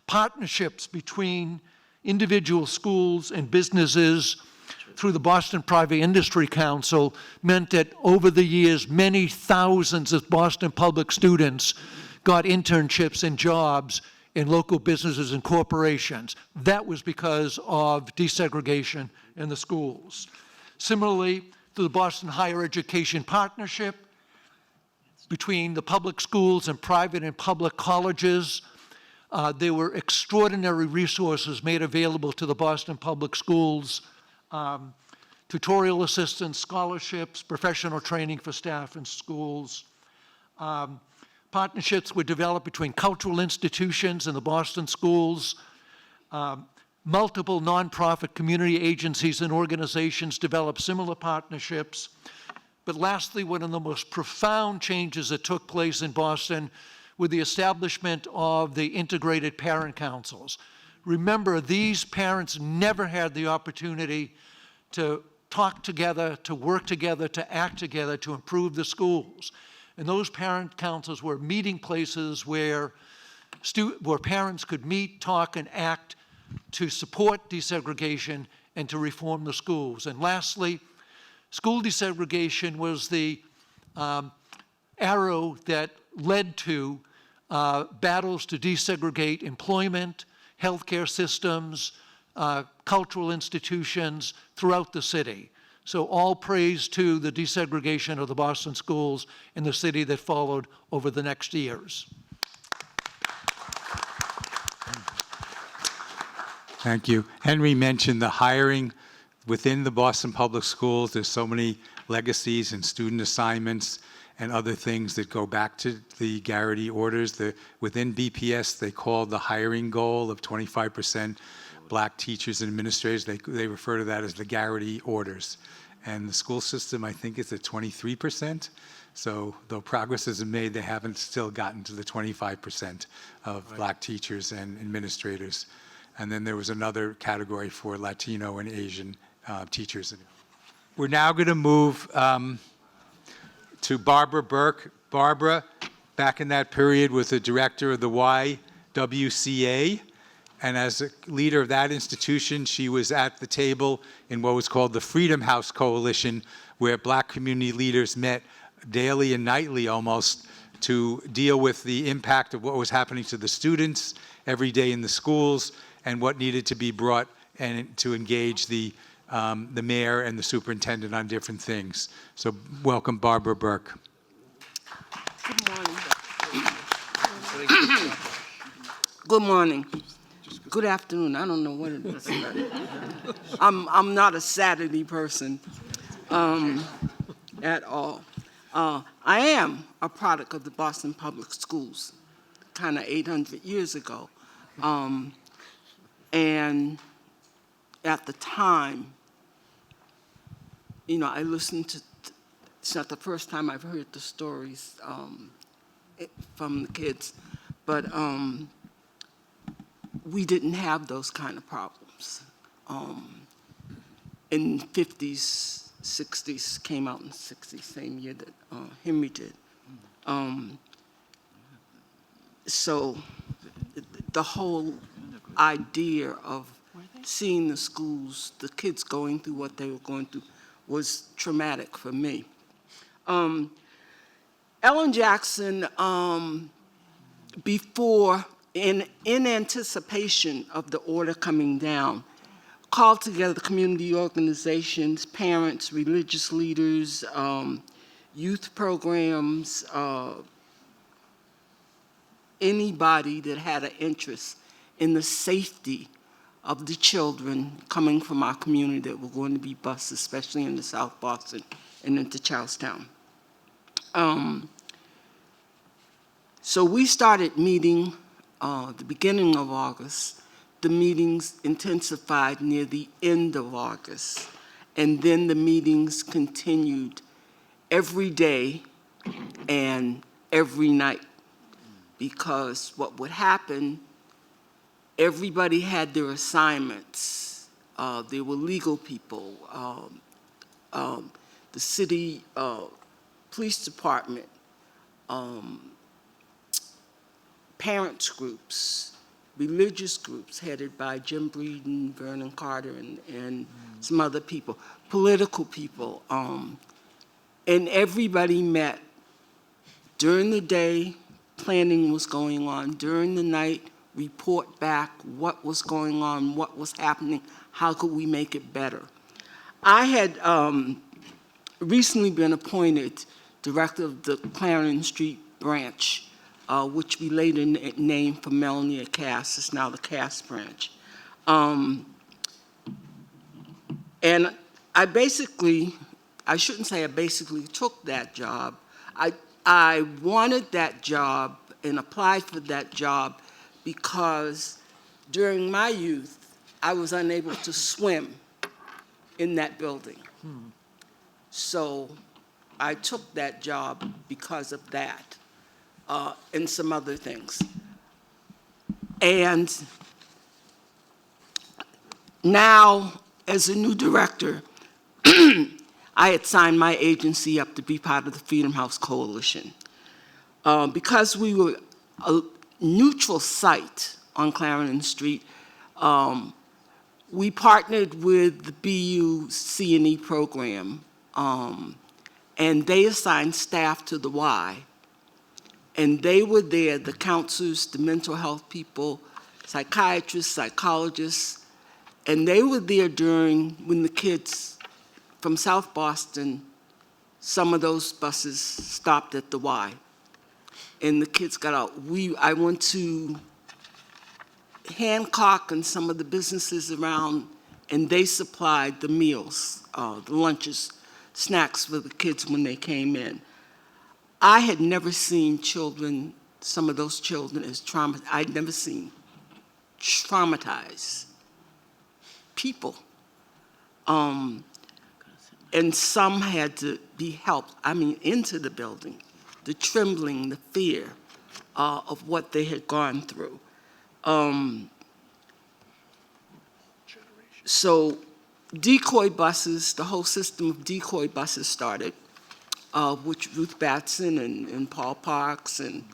Partnerships between individual schools and businesses through the Boston Private Industry Council meant that over the years, many thousands of Boston public students got internships and jobs in local businesses and corporations. That was because of desegregation in the schools. Similarly, through the Boston Higher Education Partnership between the public schools and private and public colleges, there were extraordinary resources made available to the Boston Public Schools, tutorial assistance, scholarships, professional training for staff in schools. Partnerships were developed between cultural institutions and the Boston schools. Multiple nonprofit community agencies and organizations developed similar partnerships. But lastly, one of the most profound changes that took place in Boston with the establishment of the integrated parent councils. Remember, these parents never had the opportunity to talk together, to work together, to act together to improve the schools. And those parent councils were meeting places where parents could meet, talk, and act to support desegregation and to reform the schools. And lastly, school desegregation was the arrow that led to battles to desegregate employment, healthcare systems, cultural institutions throughout the city. So all praise to the desegregation of the Boston schools in the city that followed over the next years. Thank you. Henry mentioned the hiring within the Boston Public Schools. There's so many legacies and student assignments and other things that go back to the Garrity orders. Within BPS, they call the hiring goal of 25% black teachers and administrators. They refer to that as the Garrity orders. And the school system, I think, is at 23%. So though progress has been made, they haven't still gotten to the 25% of black teachers and administrators. And then there was another category for Latino and Asian teachers. We're now going to move to Barbara Burke. Barbara, back in that period, was the director of the YWCA. And as a leader of that institution, she was at the table in what was called the Freedom House Coalition, where black community leaders met daily and nightly almost to deal with the impact of what was happening to the students every day in the schools and what needed to be brought and to engage the mayor and the superintendent on different things. So welcome, Barbara Burke. Good morning. Good morning. Good afternoon. I don't know what it is. I'm not a Saturday person at all. I am a product of the Boston Public Schools, kind of 800 years ago. And at the time, you know, I listened to, it's not the first time I've heard the stories from the kids, but we didn't have those kind of problems. In 50s, 60s, came out in 60s, same year that Henry did. So the whole idea of seeing the schools, the kids going through what they were going through, was traumatic for me. Ellen Jackson, before, in anticipation of the order coming down, called together the community organizations, parents, religious leaders, youth programs, anybody that had an interest in the safety of the children coming from our community that were going to be bused, especially into South Boston and into Charlestown. So we started meeting the beginning of August. The meetings intensified near the end of August. And then the meetings continued every day and every night, because what would happen, everybody had their assignments. There were legal people, the city police department, parents groups, religious groups headed by Jim Breeden, Vernon Carter, and some other people, political people, and everybody met. During the day, planning was going on. During the night, report back what was going on, what was happening, how could we make it better. I had recently been appointed director of the Clarendon Street branch, which we later named for Melania Cass. It's now the Cass branch. And I shouldn't say I basically took that job. I wanted that job and applied for that job because during my youth, I was unable to swim in that building. So I took that job because of that, and some other things. And now, as a new director, I had signed my agency up to be part of the Freedom House Coalition. Because we were a neutral site on Clarendon Street, we partnered with the BU C&E program, and they assigned staff to the Y. And they were there, the counselors, the mental health people, psychiatrists, psychologists, and they were there when the kids from South Boston, some of those buses stopped at the Y, and the kids got out. I went to Hancock and some of the businesses around, and they supplied the meals, the lunches, snacks for the kids when they came in. I had never seen children, some of those children as traumatized. I'd never seen traumatized people. And some had to be helped, into the building, the trembling, the fear of what they had gone through. So decoy buses, the whole system of decoy buses started, which Ruth Batson and Paul Parks and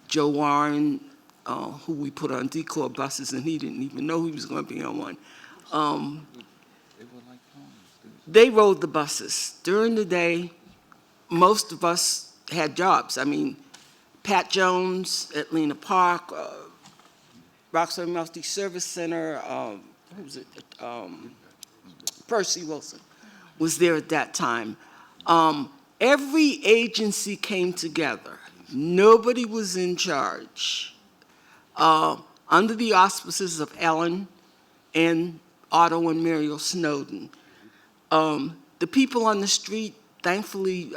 Joe Warren, who we put on decoy buses, and he didn't even know he was going to be on one. They rode the buses. During the day, most of us had jobs. Pat Jones at Lena Park, Roxbury Multi Service Center, who was it? Percy Wilson was there at that time. Every agency came together. Nobody was in charge. Under the auspices of Ellen and Otto and Muriel Snowden. The people on the street thankfully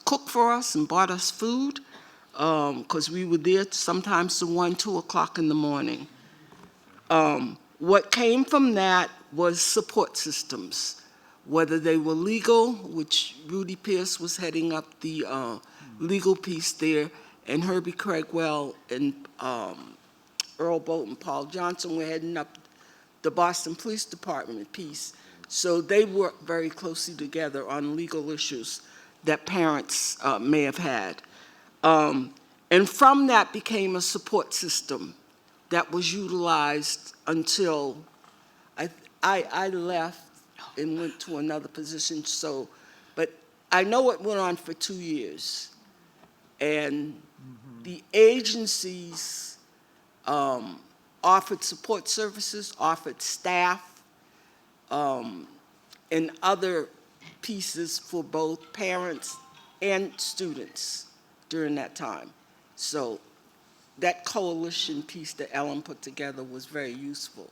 cooked for us and bought us food, because we were there sometimes to 1, 2 o'clock in the morning. What came from that was support systems, whether they were legal, which Rudy Pierce was heading up the legal piece there, and Herbie Craigwell and Earl Bolt and Paul Johnson were heading up the Boston Police Department piece. So they worked very closely together on legal issues that parents may have had. And from that became a support system that was utilized until I left and went to another position. But I know it went on for 2 years. And the agencies offered support services, offered staff, and other pieces for both parents and students during that time. So that coalition piece that Ellen put together was very useful.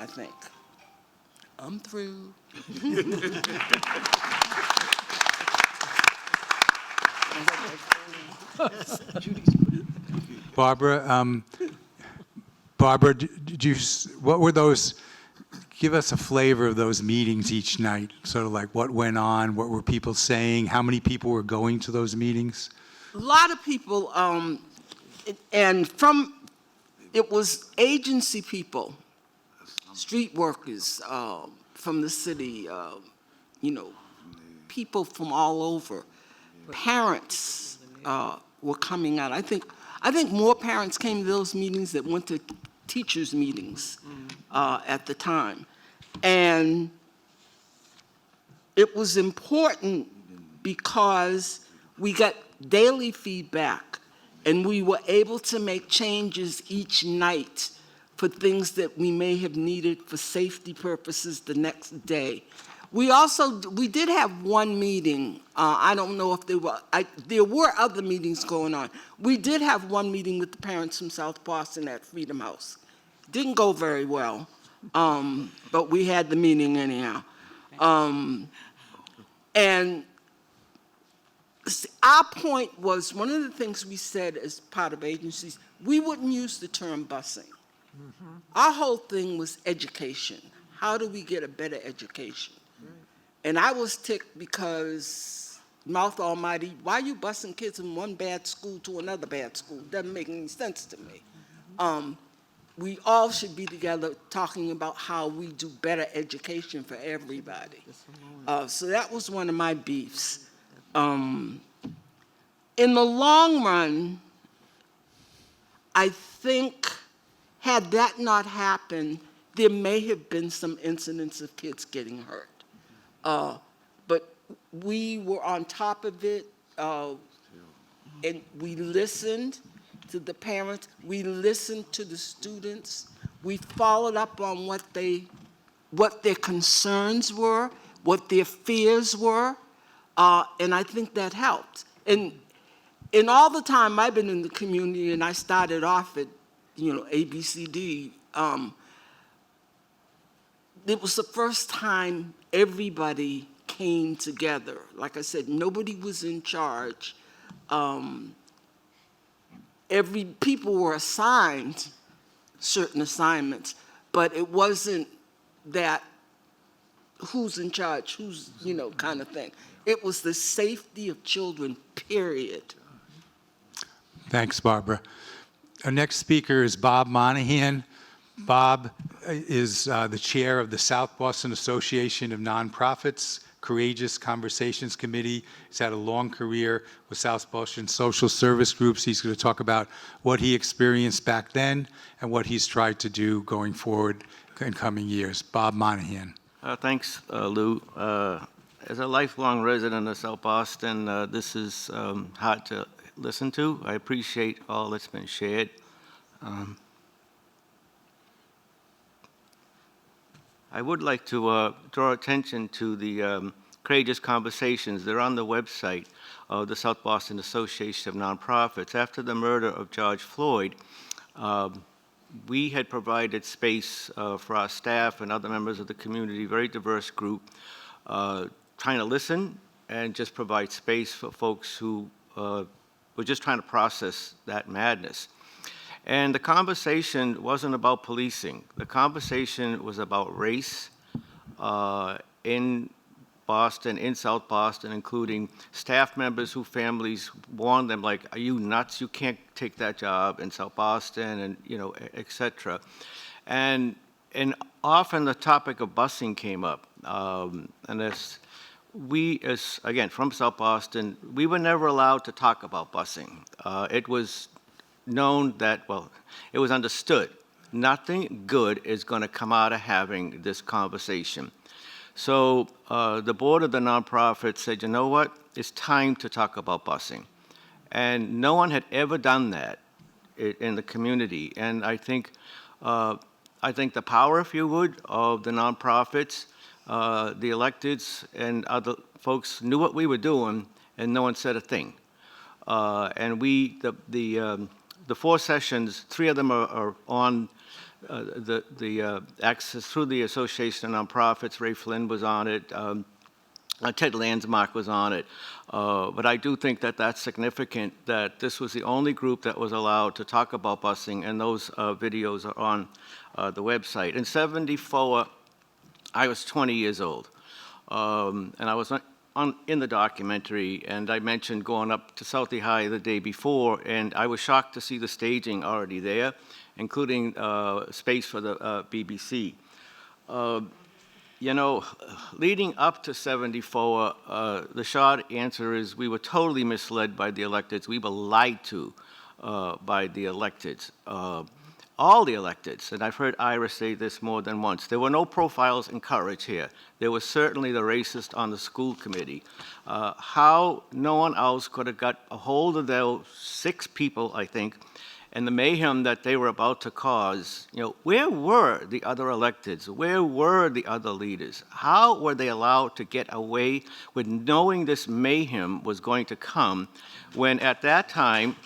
I think. I'm through. Barbara, Barbara, what were those, give us a flavor of those meetings each night, sort of like what went on, what were people saying, how many people were going to those meetings? A lot of people, it was agency people, street workers from the city, people from all over. Parents were coming out. I think more parents came to those meetings that went to teachers' meetings at the time. And it was important because we got daily feedback and we were able to make changes each night for things that we may have needed for safety purposes the next day. We did have one meeting. I don't know if there were other meetings going on. We did have one meeting with the parents from South Boston at Freedom House. Didn't go very well, but we had the meeting anyhow. And our point was, one of the things we said as part of agencies, we wouldn't use the term busing. Our whole thing was education. How do we get a better education? And I was ticked because, mouth almighty, why are you busing kids from one bad school to another bad school? Doesn't make any sense to me. We all should be together talking about how we do better education for everybody. So that was one of my beefs. In the long run, I think had that not happened, there may have been some incidents of kids getting hurt. But we were on top of it, and we listened to the parents, we listened to the students, we followed up on what their concerns were, what their fears were, and I think that helped. And in all the time I've been in the community, and I started off at, ABCD, it was the first time everybody came together. Like I said, nobody was in charge. People were assigned certain assignments, but it wasn't that who's in charge, who's, kind of thing. It was the safety of children, period. Thanks, Barbara. Our next speaker is Bob Monahan. Bob is the chair of the South Boston Association of Nonprofits Courageous Conversations Committee. He's had a long career with South Boston social service groups. He's going to talk about what he experienced back then and what he's tried to do going forward in coming years. Bob Monahan. Thanks, Lew. As a lifelong resident of South Boston, this is hard to listen to. I appreciate all that's been shared. I would like to draw attention to the Courageous Conversations. They're on the website of the South Boston Association of Nonprofits. After the murder of George Floyd, we had provided space for our staff and other members of the community, very diverse group, trying to listen and just provide space for folks who were just trying to process that madness. And the conversation wasn't about policing. The conversation was about race in Boston, in South Boston, including staff members whose families warned them, like, are you nuts? You can't take that job in South Boston, and, et cetera. And often the topic of busing came up. And again, from South Boston, we were never allowed to talk about busing. It was known that, it was understood, nothing good is going to come out of having this conversation. So the board of the nonprofit said, you know what, it's time to talk about busing. And no one had ever done that in the community. And I think the power, if you would, of the nonprofits, the electeds, and other folks knew what we were doing, and no one said a thing. And the 4 sessions, 3 of them are on access through the Association of Nonprofits. Ray Flynn was on it. Ted Landsmark was on it. But I do think that that's significant, that this was the only group that was allowed to talk about busing, and those videos are on the website. In '74, I was 20 years old, and I was in the documentary, and I mentioned going up to Southie High the day before, and I was shocked to see the staging already there, including space for the BBC. You know, leading up to '74, the short answer is we were totally misled by the electeds. We were lied to by the electeds. All the electeds, and I've heard Ira say this more than once, there were no profiles encouraged here. There was certainly the racist on the school committee. How no one else could have got a hold of those 6 people, I think, and the mayhem that they were about to cause, you know, where were the other electeds? Where were the other leaders? How were they allowed to get away with knowing this mayhem was going to come when at that time,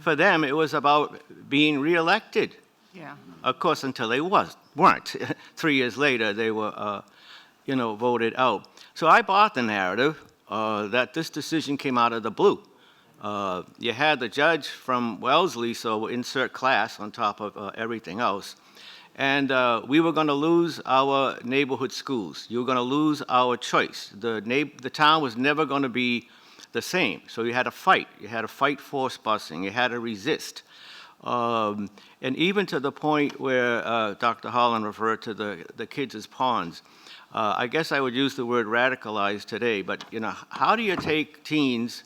for them, it was about being reelected. Yeah. Of course, until they weren't. 3 years later, they were, you know, voted out. So I bought the narrative that this decision came out of the blue. You had the judge from Wellesley, so insert class on top of everything else. And we were going to lose our neighborhood schools. You were going to lose our choice. The town was never going to be the same. So you had to fight. You had to fight forced busing. You had to resist. And even to the point where Dr. Holland referred to the kids as pawns. I guess I would use the word radicalized today, but you know, how do you take teens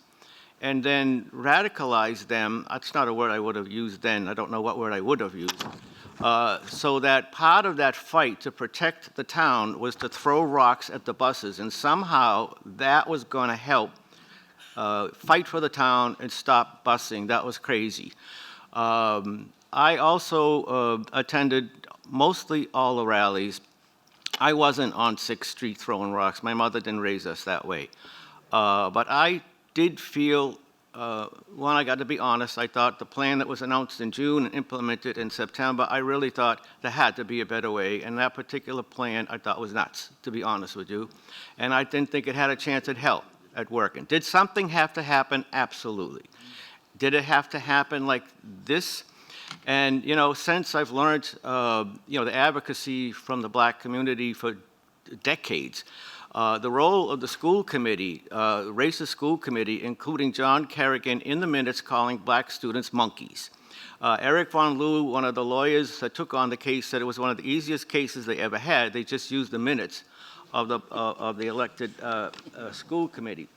and then radicalize them? That's not a word I would have used then. I don't know what word I would have used. So that part of that fight to protect the town was to throw rocks at the buses, and somehow that was going to help fight for the town and stop busing. That was crazy. I also attended mostly all the rallies. I wasn't on 6th Street throwing rocks. My mother didn't raise us that way. But I did feel, when I got to be honest, I thought the plan that was announced in June and implemented in September, I really thought there had to be a better way. And that particular plan I thought was nuts, to be honest with you. And I didn't think it had a chance at help at working. Did something have to happen? Absolutely. Did it have to happen like this? And, you know, since I've learned, you know, the advocacy from the black community for decades, the role of the school committee, racist school committee, including John Kerrigan in the minutes calling black students monkeys. Eric Von Lew, one of the lawyers that took on the case, said it was one of the easiest cases they ever had. They just used the minutes of the elected school committee.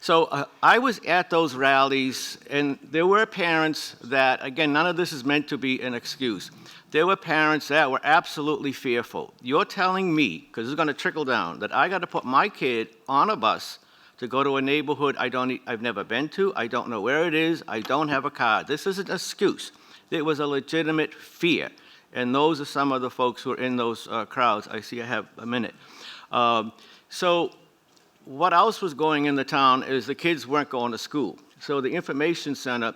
So I was at those rallies, and there were parents that, again, none of this is meant to be an excuse. There were parents that were absolutely fearful. You're telling me, because it's going to trickle down, that I got to put my kid on a bus to go to a neighborhood I've never been to, I don't know where it is, I don't have a car. This isn't an excuse. It was a legitimate fear. And those are some of the folks who are in those crowds. I see I have a minute. So what else was going in the town is the kids weren't going to school. So the information center,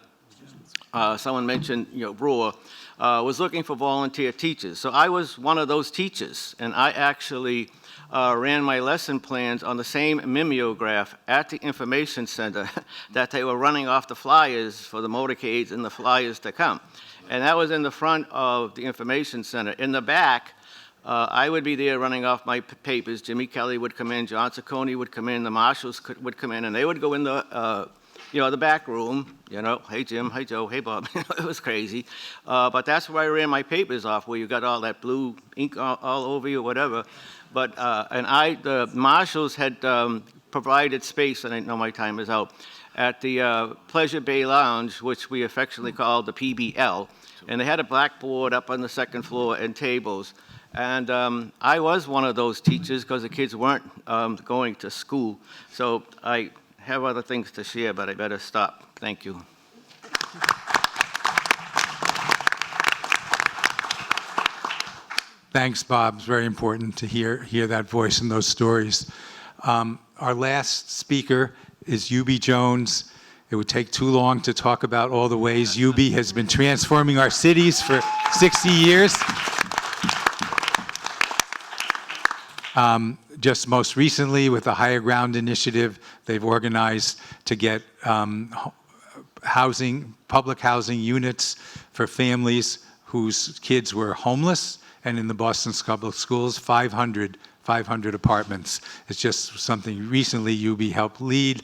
someone mentioned, you know, Brewer, was looking for volunteer teachers. So I was one of those teachers, and I actually ran my lesson plans on the same mimeograph at the information center that they were running off the flyers for the motorcades and the flyers to come. And that was in the front of the information center. In the back, I would be there running off my papers. Jimmy Kelly would come in, John Ciccone would come in, the marshals would come in, and they would go in the, you know, the back room, you know, hey Jim, hey Joe, hey Bob. It was crazy. But that's where I ran my papers off, where you got all that blue ink all over you, whatever. But, the marshals had provided space, and I know my time is out, at the Pleasure Bay Lounge, which we affectionately called the PBL. And they had a blackboard up on the second floor and tables. And I was one of those teachers because the kids weren't going to school. So I have other things to share, but I better stop. Thank you. Thanks, Bob. It's very important to hear that voice and those stories. Our last speaker is Hubie Jones, It would take too long to talk about all the ways Hubie has been transforming our cities for 60 years. Just most recently with the Higher Ground Initiative, they've organized to get public housing units for families whose kids were homeless, and in the Boston Public Schools, 500 apartments. It's just something recently Hubie helped lead.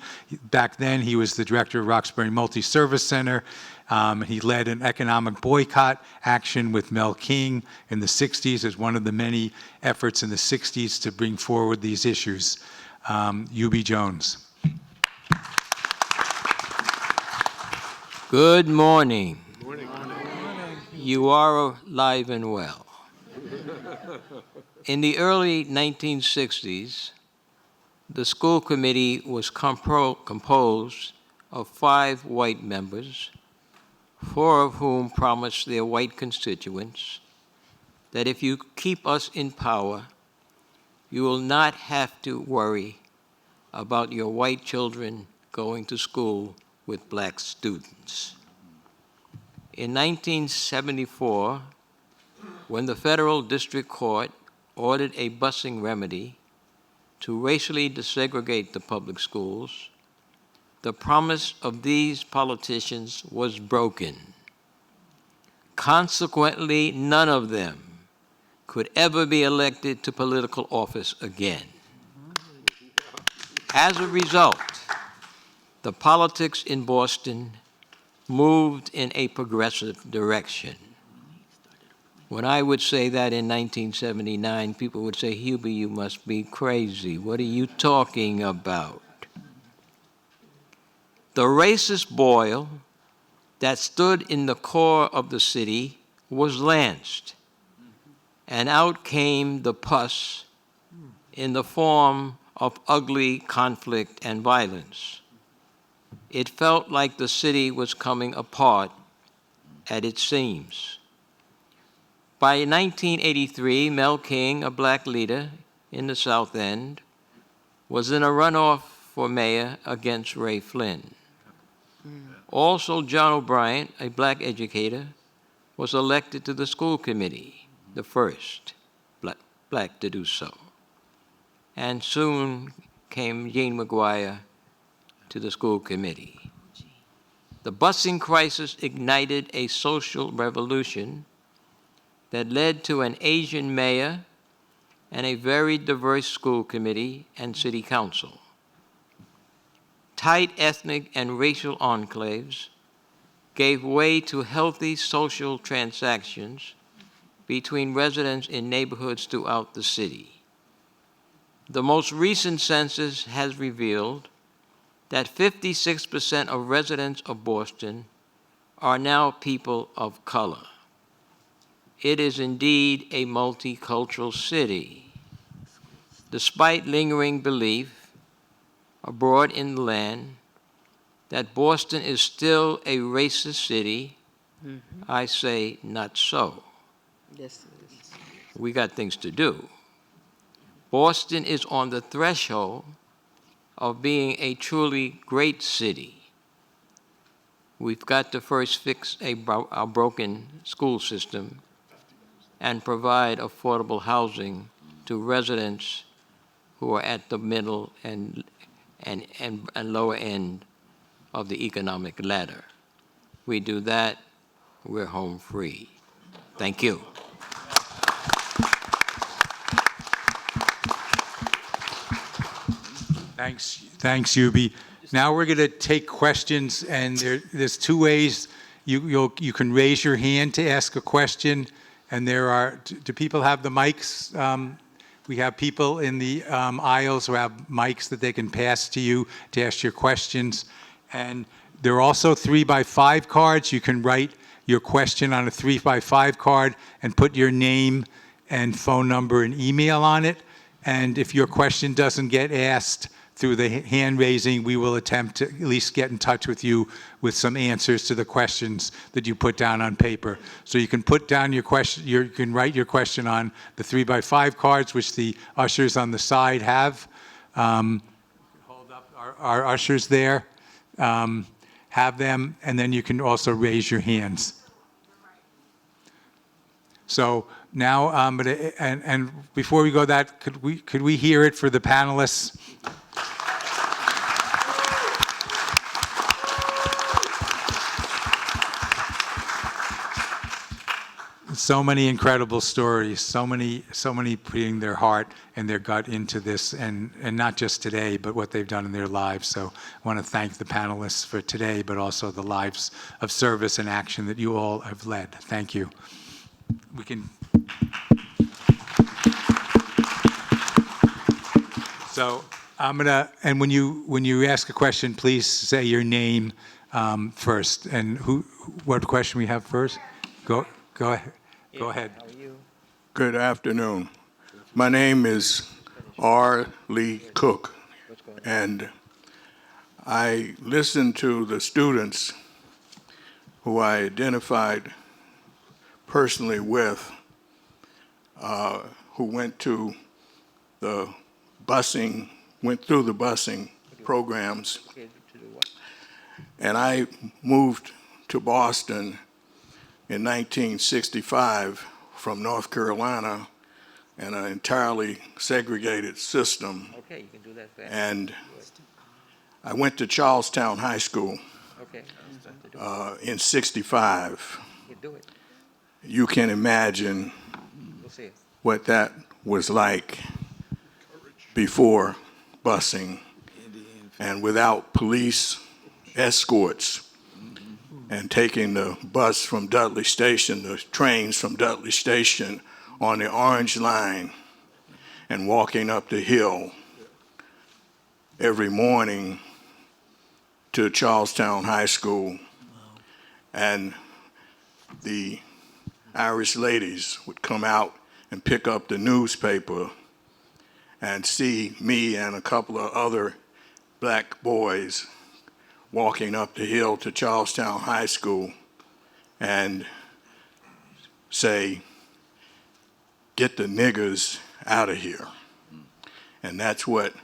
Back then, he was the director of Roxbury Multi-Service Center. He led an economic boycott action with Mel King in the 60s as one of the many efforts in the 60s to bring forward these issues. Hubie Jones. Good morning. You are alive and well. In the early 1960s, the school committee was composed of 5 white members, 4 of whom promised their white constituents that if you keep us in power, you will not have to worry about your white children going to school with black students. In 1974, when the federal district court ordered a busing remedy to racially desegregate the public schools, the promise of these politicians was broken. Consequently, none of them could ever be elected to political office again. As a result, the politics in Boston moved in a progressive direction. When I would say that in 1979, people would say, Hubie, you must be crazy. What are you talking about? The racist boil that stood in the core of the city was lanced, and out came the pus in the form of ugly conflict and violence. It felt like the city was coming apart at its seams. By 1983, Mel King, a black leader in the South End, was in a runoff for mayor against Ray Flynn. Also, John O'Brien, a black educator, was elected to the school committee, the first black to do so. And soon came Jean McGuire to the school committee. The busing crisis ignited a social revolution that led to an Asian mayor and a very diverse school committee and city council. Tight ethnic and racial enclaves gave way to healthy social transactions between residents in neighborhoods throughout the city. The most recent census has revealed that 56% of residents of Boston are now people of color. It is indeed a multicultural city. Despite lingering belief abroad in the land that Boston is still a racist city, I say not so. Yes, it is. We got things to do. Boston is on the threshold of being a truly great city. We've got to first fix our broken school system and provide affordable housing to residents who are at the middle and lower end of the economic ladder. We do that, we're home free. Thank you. Thanks, Hubie. Now we're going to take questions, and there's 2 ways you can raise your hand to ask a question, and there are. Do people have the mics? We have people in the aisles who have mics that they can pass to you to ask your questions, and there are also 3x5 cards. You can write your question on a 3x5 card and put your name and phone number and email on it. And if your question doesn't get asked through the hand raising, we will attempt to at least get in touch with you with some answers to the questions that you put down on paper. So you can put down your question, you can write your question on the 3x5 cards, which the ushers on the side have. Hold up our ushers there. have them, and then you can also raise your hands. So now, and before we go that, could we hear it for the panelists? So many incredible stories, so many putting their heart and their gut into this, and not just today, but what they've done in their lives. So I want to thank the panelists for today, but also the lives of service and action that you all have led. Thank you. We can. So I'm gonna, and when you ask a question, please say your name first. And what question we have first? Go ahead. Go ahead. How are you? Good afternoon. My name is R. Lee Cook, and I listened to the students who I identified personally with, who went through the busing programs. And I moved to Boston in 1965 from North Carolina in an entirely segregated system. Okay, you can do that fast. And I went to Charlestown High School in 65. You do it. You can imagine what that was like before busing and without police escorts, and taking the bus from Dudley Station, the trains from Dudley Station on the Orange Line, and walking up the hill every morning to Charlestown High School. And the Irish ladies would come out and pick up the newspaper and see me and a couple of other black boys walking up the hill to Charlestown High School and say, "Get the niggers out of here." And that's what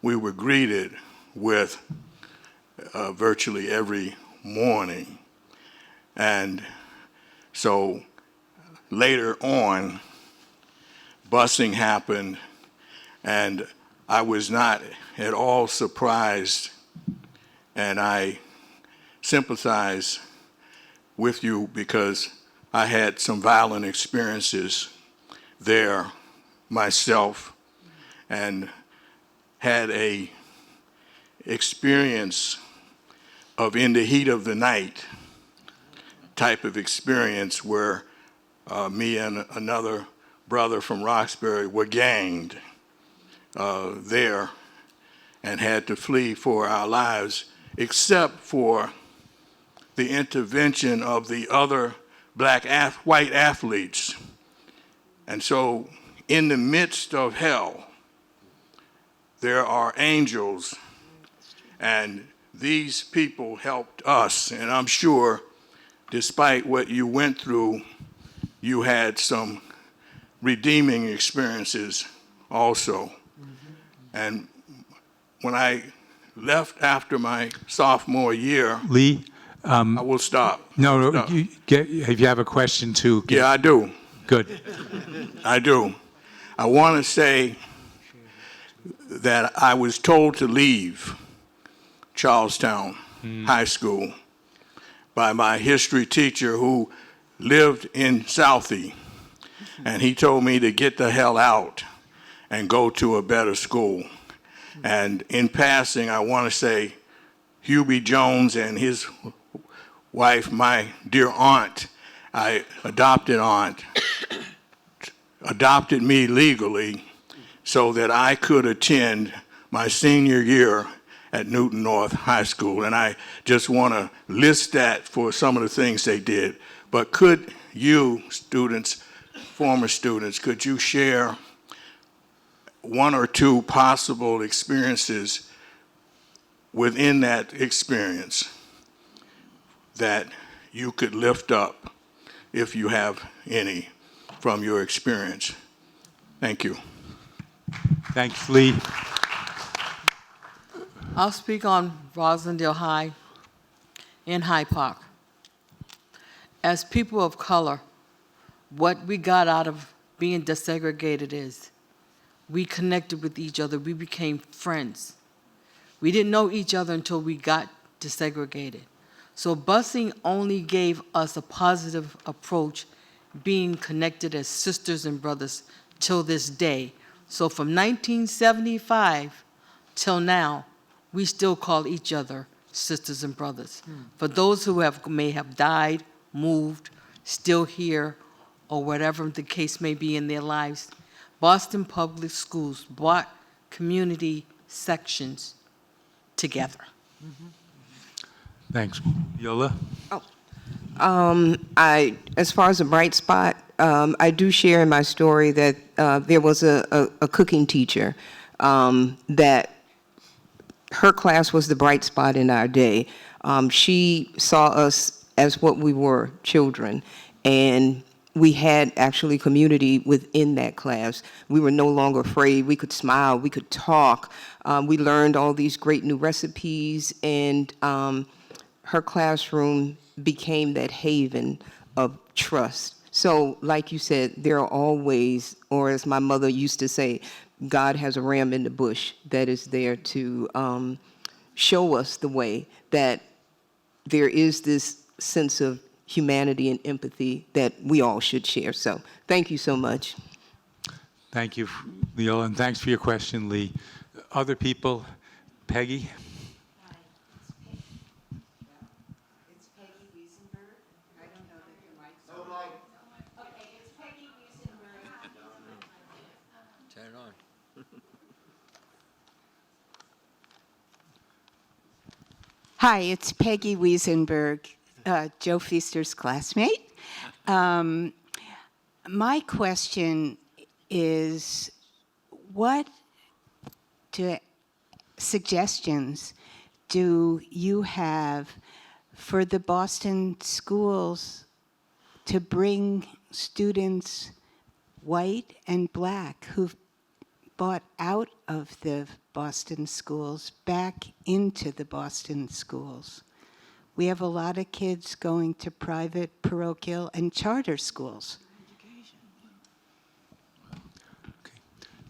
we were greeted with virtually every morning. And so later on, busing happened, and I was not at all surprised, and I sympathize with you because I had some violent experiences there myself, and had a experience of in the heat of the night type of experience where me and another brother from Roxbury were ganged there and had to flee for our lives, except for the intervention of the other white athletes. And so in the midst of hell, there are angels, and these people helped us. And I'm sure, despite what you went through, you had some redeeming experiences also. And when I left after my sophomore year, Lee, I will stop. No, if you have a question too. Yeah, I do. Good. I do. I want to say that I was told to leave Charlestown High School by my history teacher who lived in Southie. And he told me to get the hell out and go to a better school. And in passing, I want to say Hubie Jones and his wife, my dear aunt, adopted aunt, adopted me legally so that I could attend my senior year at Newton North High School. And I just want to list that for some of the things they did. But could you, students, former students, could you share one or two possible experiences within that experience that you could lift up, if you have any, from your experience? Thank you. Thanks, Lee. I'll speak on Rosendale High. in Hyde Park. As people of color, what we got out of being desegregated is we connected with each other. We became friends. We didn't know each other until we got desegregated. So busing only gave us a positive approach, being connected as sisters and brothers till this day. So from 1975 till now, we still call each other sisters and brothers. For those who may have died, moved, still here, or whatever the case may be in their lives, Boston Public Schools brought community sections together. Thanks. Leola? As far as a bright spot, I do share in my story that there was a cooking teacher that her class was the bright spot in our day. She saw us as what we were, children, and we had actually community within that class. We were no longer afraid. We could smile. We could talk. We learned all these great new recipes, and her classroom became that haven of trust. So, like you said, there are always, or as my mother used to say, God has a ram in the bush that is there to show us the way that there is this sense of humanity and empathy that we all should share. So thank you so much. Thank you, Leola, and thanks for your question, Lee. Other people? Peggy? Turn it on. Hi, it's Peggy Wiesenberg, Joe Feaster's classmate. My question is, what suggestions do you have for the Boston schools to bring students, white and black, who've bought out of the Boston schools back into the Boston schools? We have a lot of kids going to private, parochial, and charter schools.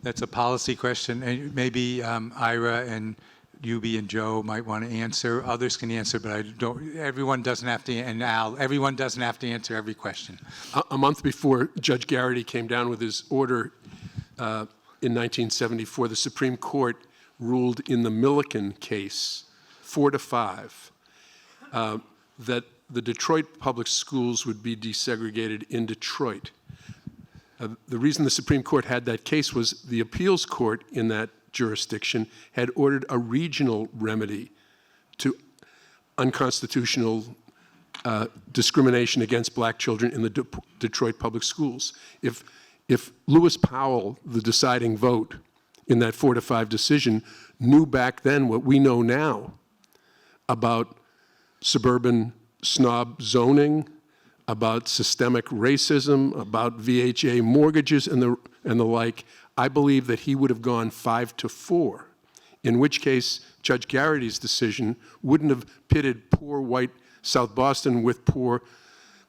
That's a policy question, and maybe Ira and Hubie and Joe might want to answer. Others can answer, but I don't. Everyone doesn't have to, and Al. Everyone doesn't have to answer every question. A month before Judge Garrity came down with his order in 1974, the Supreme Court ruled in the Milliken case, 4-5, that the Detroit public schools would be desegregated in Detroit. The reason the Supreme Court had that case was the appeals court in that jurisdiction had ordered a regional remedy to unconstitutional discrimination against black children in the Detroit public schools. If Lewis Powell, the deciding vote in that 4-5 decision, knew back then what we know now about suburban snob zoning, about systemic racism, about VHA mortgages and the like, I believe that he would have gone 5-4, in which case Judge Garrity's decision wouldn't have pitted poor white South Boston with poor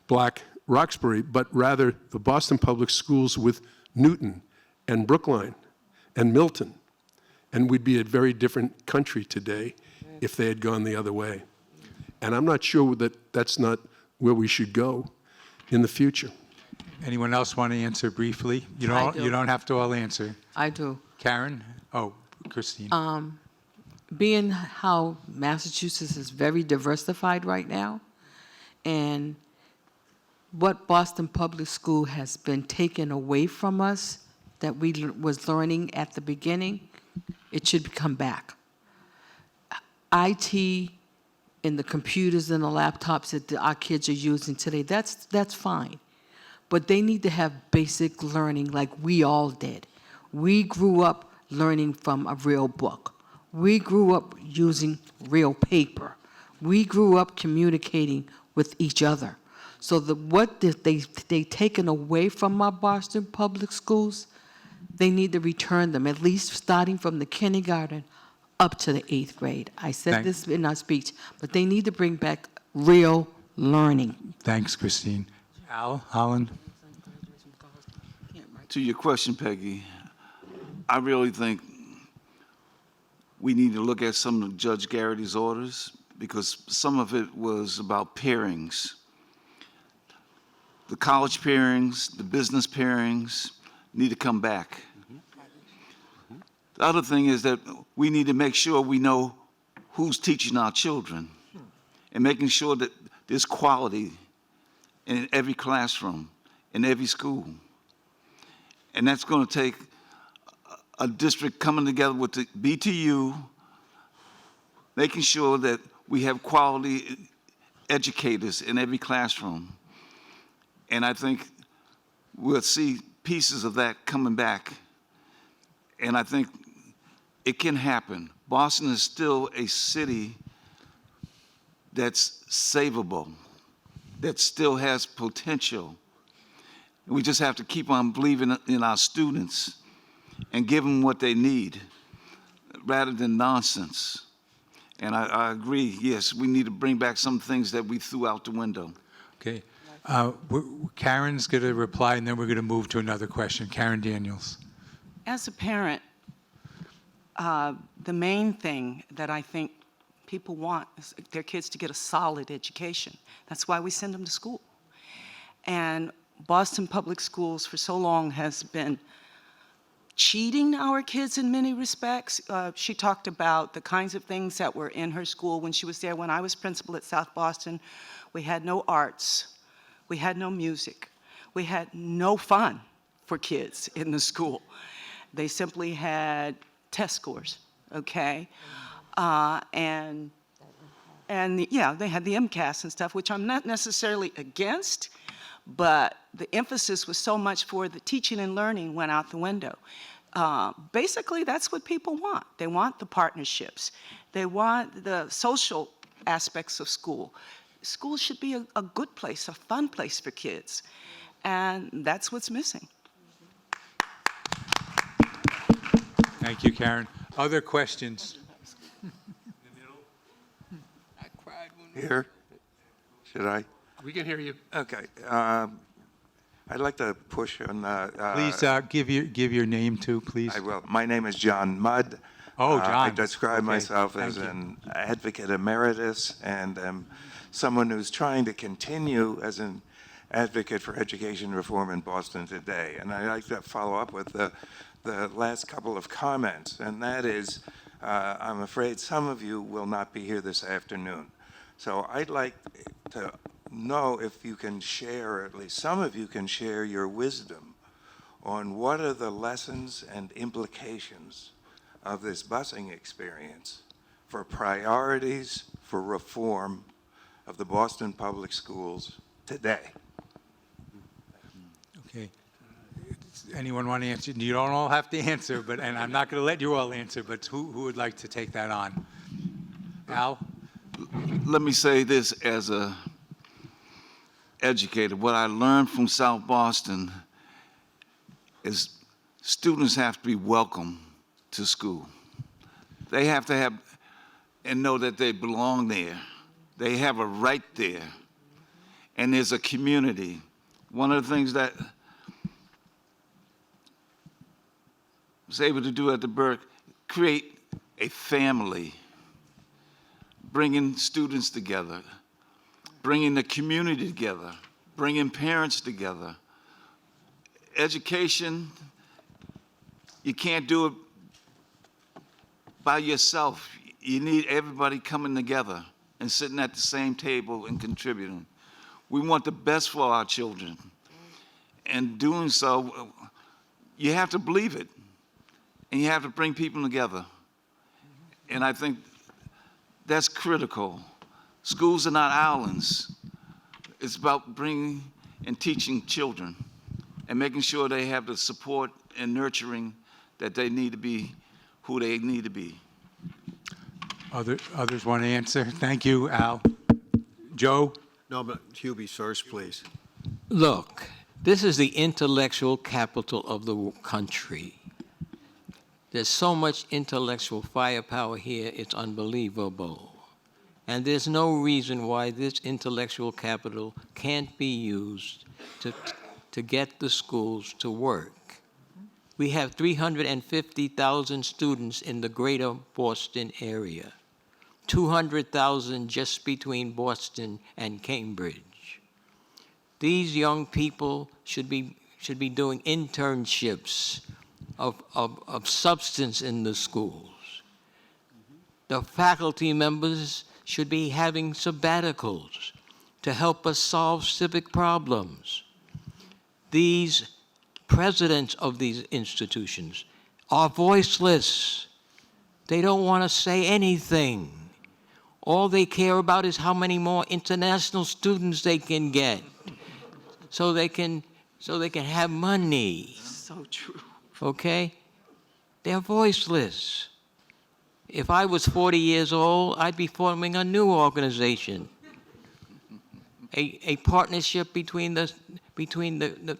black Roxbury, but rather the Boston public schools with Newton and Brookline and Milton. And we'd be a very different country today if they had gone the other way. And I'm not sure that that's not where we should go in the future. Anyone else want to answer briefly? You don't have to all answer. I do. Karen? Oh, Christine. Being how Massachusetts is very diversified right now, and what Boston Public School has been taken away from us that we was learning at the beginning, it should come back. IT and the computers and the laptops that our kids are using today, that's fine. But they need to have basic learning like we all did. We grew up learning from a real book. We grew up using real paper. We grew up communicating with each other. So what they taken away from our Boston public schools, they need to return them, at least starting from the kindergarten up to the 8th grade. I said this in our speech, but they need to bring back real learning. Thanks, Christine. Al, Holland? To your question, Peggy, I really think we need to look at some of Judge Garrity's orders because some of it was about pairings. The college pairings, the business pairings need to come back. The other thing is that we need to make sure we know who's teaching our children and making sure that there's quality in every classroom, in every school. And that's going to take a district coming together with the BTU, making sure that we have quality educators in every classroom. And I think we'll see pieces of that coming back. And I think it can happen. Boston is still a city that's savable, that still has potential. We just have to keep on believing in our students and give them what they need rather than nonsense. And I agree, yes, we need to bring back some things that we threw out the window. Okay. Karen's going to reply, and then we're going to move to another question. Karen Daniels. As a parent, the main thing that I think people want is their kids to get a solid education. That's why we send them to school. And Boston Public Schools for so long has been cheating our kids in many respects. She talked about the kinds of things that were in her school when she was there. When I was principal at South Boston, we had no arts. We had no music. We had no fun for kids in the school. They simply had test scores, okay? And yeah, they had the MCAS and stuff, which I'm not necessarily against, but the emphasis was so much for the teaching and learning went out the window. Basically, that's what people want. They want the partnerships. They want the social aspects of school. School should be a good place, a fun place for kids, and that's what's missing. Thank you, Karen. Other questions? Here? Should I? We can hear you. Okay. I'd like to push on. Please give your name too, please. I will. My name is John Mudd. Oh, John. I describe Okay. myself Thank as you. an advocate emeritus and someone who's trying to continue as an advocate for education reform in Boston today. And I'd like to follow up with the last couple of comments, and that is, I'm afraid some of you will not be here this afternoon. So I'd like to know if you can share, or at least some of you can share your wisdom on what are the lessons and implications of this busing experience for priorities for reform of the Boston Public Schools today. Okay. Anyone want to answer? You don't all have to answer, and I'm not going to let you all answer, but who would like to take that on? Al? Let me say this as a educator. What I learned from South Boston is students have to be welcome to school. They have to have and know that they belong there. They have a right there. And there's a community. One of the things that I was able to do at the Burke, create a family, bringing students together, bringing the community together, bringing parents together. Education, you can't do it by yourself. You need everybody coming together and sitting at the same table and contributing. We want the best for our children. And doing so, you have to believe it. And you have to bring people together. And I think that's critical. Schools are not islands. It's about bringing and teaching children and making sure they have the support and nurturing that they need to be who they need to be. Others want to answer? Thank you, Al. Joe? No, but Hubie first, please. Look, this is the intellectual capital of the country. There's so much intellectual firepower here, it's unbelievable. And there's no reason why this intellectual capital can't be used to get the schools to work. We have 350,000 students in the greater Boston area, 200,000 just between Boston and Cambridge. These young people should be doing internships of substance in the schools. The faculty members should be having sabbaticals to help us solve civic problems. These presidents of these institutions are voiceless. They don't want to say anything. All they care about is how many more international students they can get so they can have money. So true. Okay? They're voiceless. If I was 40 years old, I'd be forming a new organization, a partnership between the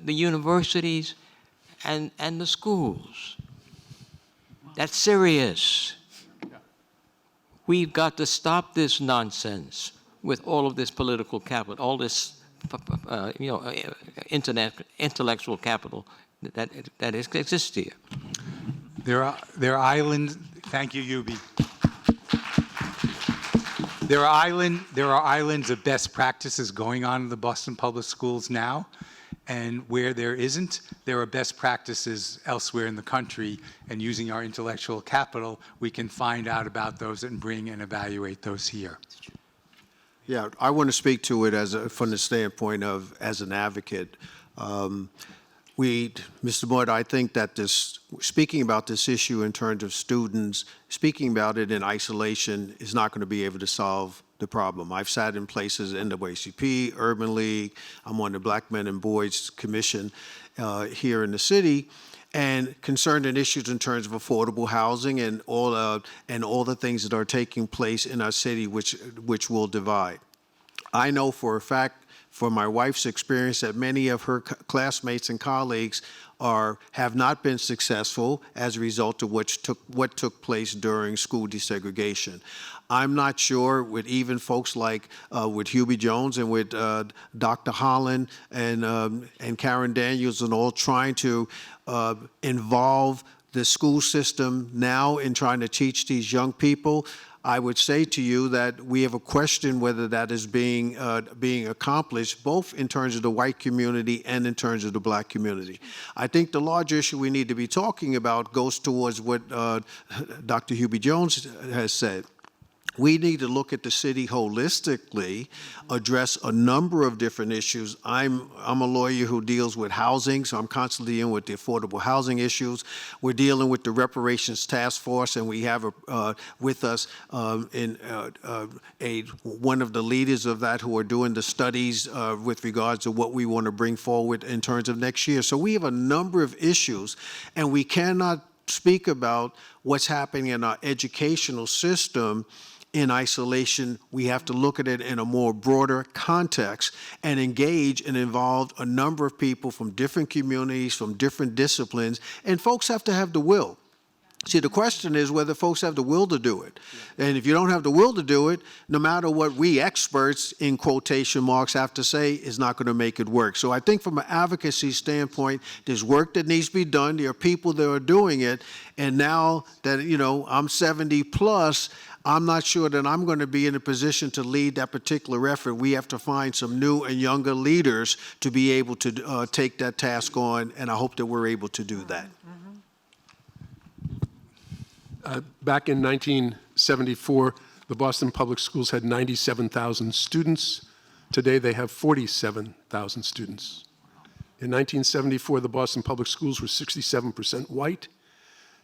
universities and the schools. That's serious. We've got to stop this nonsense with all of this political capital, all this intellectual capital that exists here. There are islands. Thank you, Hubie. There are islands of best practices going on in the Boston Public Schools now, and where there isn't, there are best practices elsewhere in the country, and using our intellectual capital, we can find out about those and bring and evaluate those here. Yeah, I want to speak to it from the standpoint of as an advocate. Mr. Boyd, I think that speaking about this issue in terms of students, speaking about it in isolation is not going to be able to solve the problem. I've sat in places, NAACP, Urban League, I'm on the Black Men and Boys Commission here in the city, and concerned in issues in terms of affordable housing and all the things that are taking place in our city which will divide. I know for a fact, from my wife's experience, that many of her classmates and colleagues have not been successful as a result of what took place during school desegregation. I'm not sure with even folks like with Hubie Jones and with Dr. Holland and Karen Daniels and all trying to involve the school system now in trying to teach these young people. I would say to you that we have a question whether that is being accomplished, both in terms of the white community and in terms of the black community. I think the larger issue we need to be talking about goes towards what Dr. Hubie Jones has said. We need to look at the city holistically, address a number of different issues. I'm a lawyer who deals with housing, so I'm constantly dealing with the affordable housing issues. We're dealing with the Reparations Task Force, and we have with us one of the leaders of that who are doing the studies with regards to what we want to bring forward in terms of next year. So we have a number of issues, and we cannot speak about what's happening in our educational system in isolation. We have to look at it in a more broader context and engage and involve a number of people from different communities, from different disciplines, and folks have to have the will. See, the question is whether folks have the will to do it. And if you don't have the will to do it, no matter what we experts, in quotation marks, have to say, is not going to make it work. So I think from an advocacy standpoint, there's work that needs to be done. There are people that are doing it. And now that, I'm 70 plus, I'm not sure that I'm going to be in a position to lead that particular effort. We have to find some new and younger leaders to be able to take that task on, and I hope that we're able to do that. Back in 1974, the Boston Public Schools had 97,000 students. Today they have 47,000 students. In 1974, the Boston Public Schools were 67% white.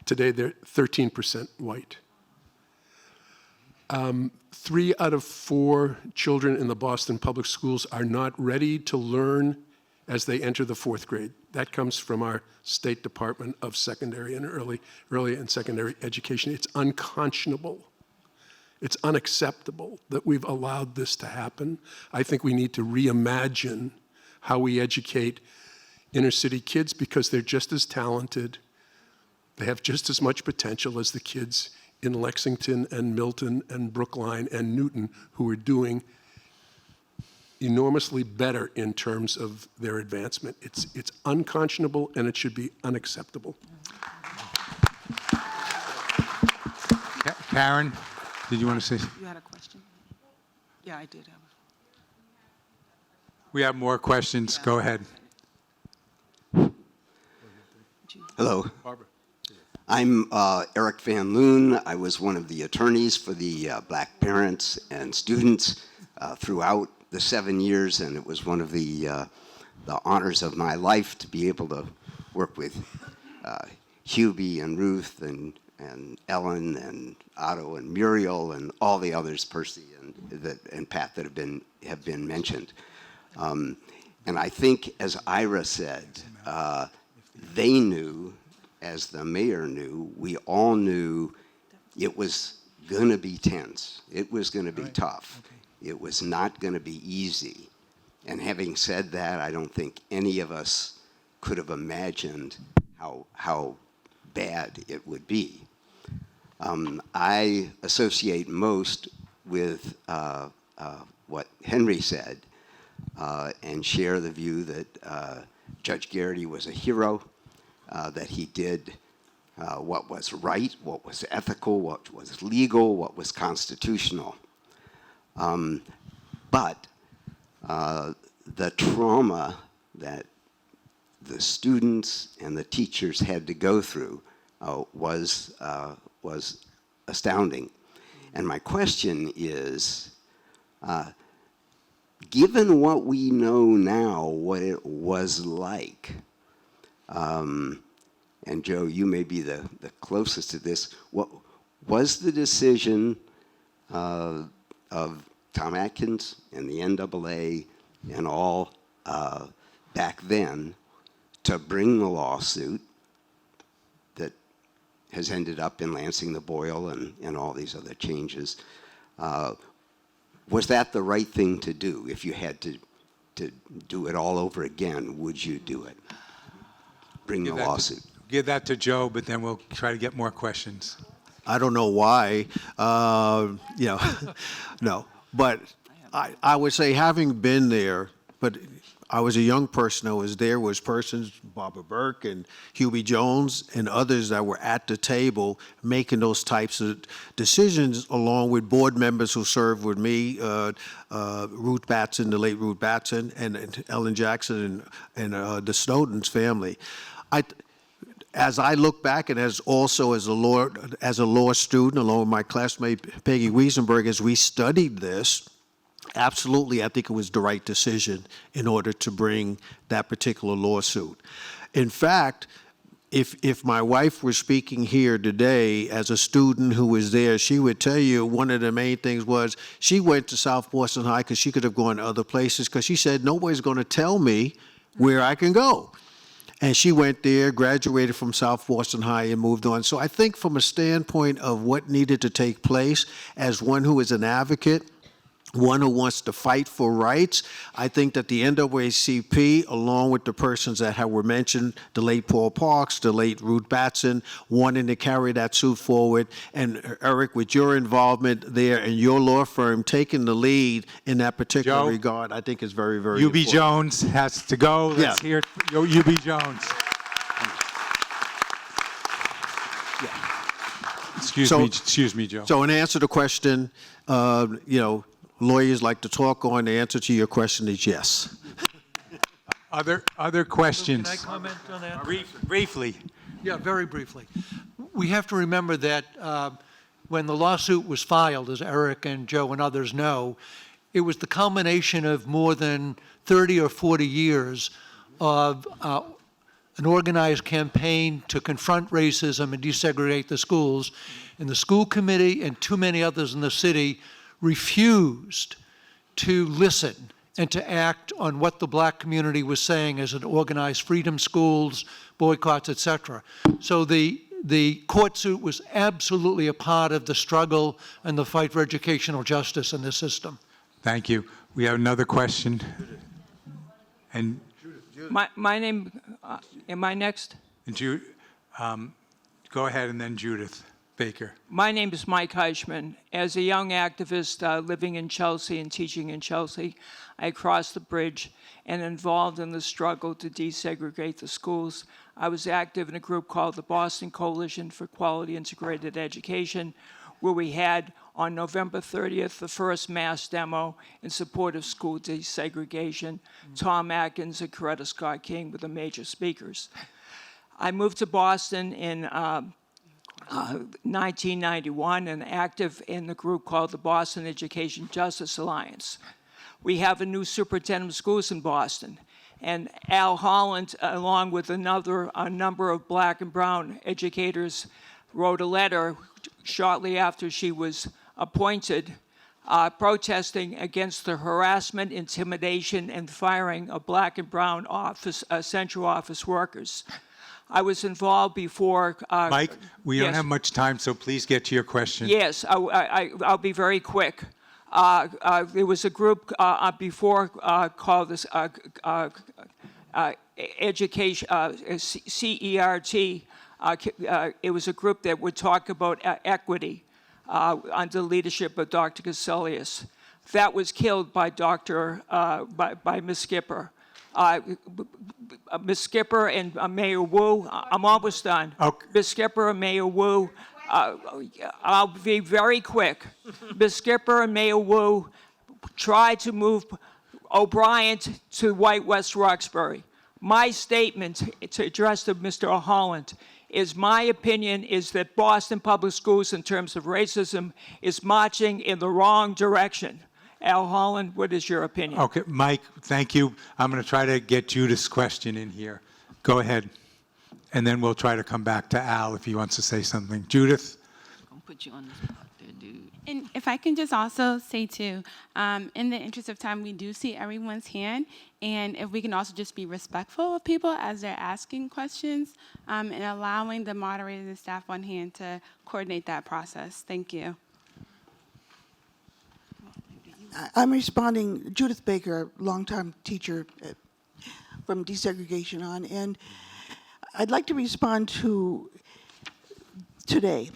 Today they're 13% white. 3 out of 4 children in the Boston Public Schools are not ready to learn as they enter the 4th grade. That comes from our State Department of Secondary and Early and Secondary Education. It's unconscionable. It's unacceptable that we've allowed this to happen. I think we need to reimagine how we educate inner city kids because they're just as talented. They have just as much potential as the kids in Lexington and Milton and Brookline and Newton who are doing enormously better in terms of their advancement. It's unconscionable and it should be unacceptable. Karen, did you want to say? You had a question? Yeah, I did have. We have more questions. Go ahead. Hello. I'm Eric Van Loon. I was one of the attorneys for the black parents and students throughout the 7 years, and it was one of the honors of my life to be able to work with Hubie and Ruth and Ellen and Otto and Muriel and all the others, Percy and Pat, that have been mentioned. And I think, as Ira said, they knew, as the mayor knew, we all knew it was going to be tense. It was going to be tough. It was not going to be easy. And having said that, I don't think any of us could have imagined how bad it would be. I associate most with what Henry said and share the view that Judge Garrity was a hero, that he did what was right, what was ethical, what was legal, what was constitutional. But the trauma that the students and the teachers had to go through was astounding. And my question is, given what we know now, what it was like, and Joe, you may be the closest to this, what was the decision of Tom Atkins and the NAA and all back then to bring the lawsuit that has ended up in Lansing the Boyle and all these other changes? Was that the right thing to do? If you had to do it all over again, would you do it? Bring the lawsuit. Give that to Joe, but then we'll try to get more questions. I don't know why, no. But I would say, having been there, but I was a young person that was there, was persons, Barbara Burke and Hubie Jones and others that were at the table making those types of decisions, along with board members who served with me, Ruth Batson, the late Ruth Batson, and Ellen Jackson and the Snowden's family. As I look back, and as also as a law student, along with my classmate Peggy Wiesenberg, as we studied this, absolutely, I think it was the right decision in order to bring that particular lawsuit. In fact, if my wife were speaking here today as a student who was there, she would tell you one of the main things was she went to South Boston High because she could have gone to other places, because she said, nobody's going to tell me where I can go. And she went there, graduated from South Boston High, and moved on. So I think from a standpoint of what needed to take place, as one who is an advocate, one who wants to fight for rights, I think that the NAACP, along with the persons that were mentioned, the late Paul Parks, the late Ruth Batson, wanting to carry that suit forward, and Eric, with your involvement there and your law firm taking the lead in that particular regard, I think is very, very important. Hubie Jones has to go. Let's hear Hubie Jones. Excuse me, Joe. So in answer to the question, lawyers like to talk on. The answer to your question is yes. Other questions? Can I comment on that? Briefly. Yeah, very briefly. We have to remember that when the lawsuit was filed, as Eric and Joe and others know, it was the culmination of more than 30 or 40 years of an organized campaign to confront racism and desegregate the schools. And the school committee and too many others in the city refused to listen and to act on what the black community was saying as an organized freedom schools, boycotts, etc. So the court suit was absolutely a part of the struggle and the fight for educational justice in this system. Thank you. We have another question. And my name, am I next? go ahead, and then Judith. Baker. My name is Mike Heichman. As a young activist living in Chelsea and teaching in Chelsea, I crossed the bridge and involved in the struggle to desegregate the schools. I was active in a group called the Boston Coalition for Quality Integrated Education, where we had on November 30th the first mass demo in support of school desegregation. Tom Atkins and Coretta Scott King were the major speakers. I moved to Boston in 1991 and active in the group called the Boston Education Justice Alliance. We have a new superintendent of schools in Boston, and Al Holland, along with a number of black and brown educators, wrote a letter shortly after she was appointed, protesting against the harassment, intimidation, and firing of black and brown central office workers. I was involved before. Mike, we don't yes. have much time, so please get to your question. Yes, I'll be very quick. There was a group before called this Education, CERT. It was a group that would talk about equity under the leadership of Dr. Casilius. That was killed by by Ms. Skipper. Ms. Skipper and Mayor Wu, I'm almost done. Okay. Ms. Skipper and Mayor Wu, I'll be very quick. Ms. Skipper and Mayor Wu tried to move O'Brien to White West Roxbury. My statement to address to Mr. Holland is my opinion is that Boston Public Schools, in terms of racism, is marching in the wrong direction. Al Holland, what is your opinion? Okay, Mike, thank you. I'm going to try to get Judith's question in here. Go ahead. And then we'll try to come back to Al if he wants to say something. Judith? I'm going to put you on the spot there, dude. And if I can just also say, too, in the interest of time, we do see everyone's hand. And if we can also just be respectful of people as they're asking questions and allowing the moderator and staff on hand to coordinate that process. Thank you. I'm responding, Judith Baker, longtime teacher from desegregation on, and I'd like to respond to today.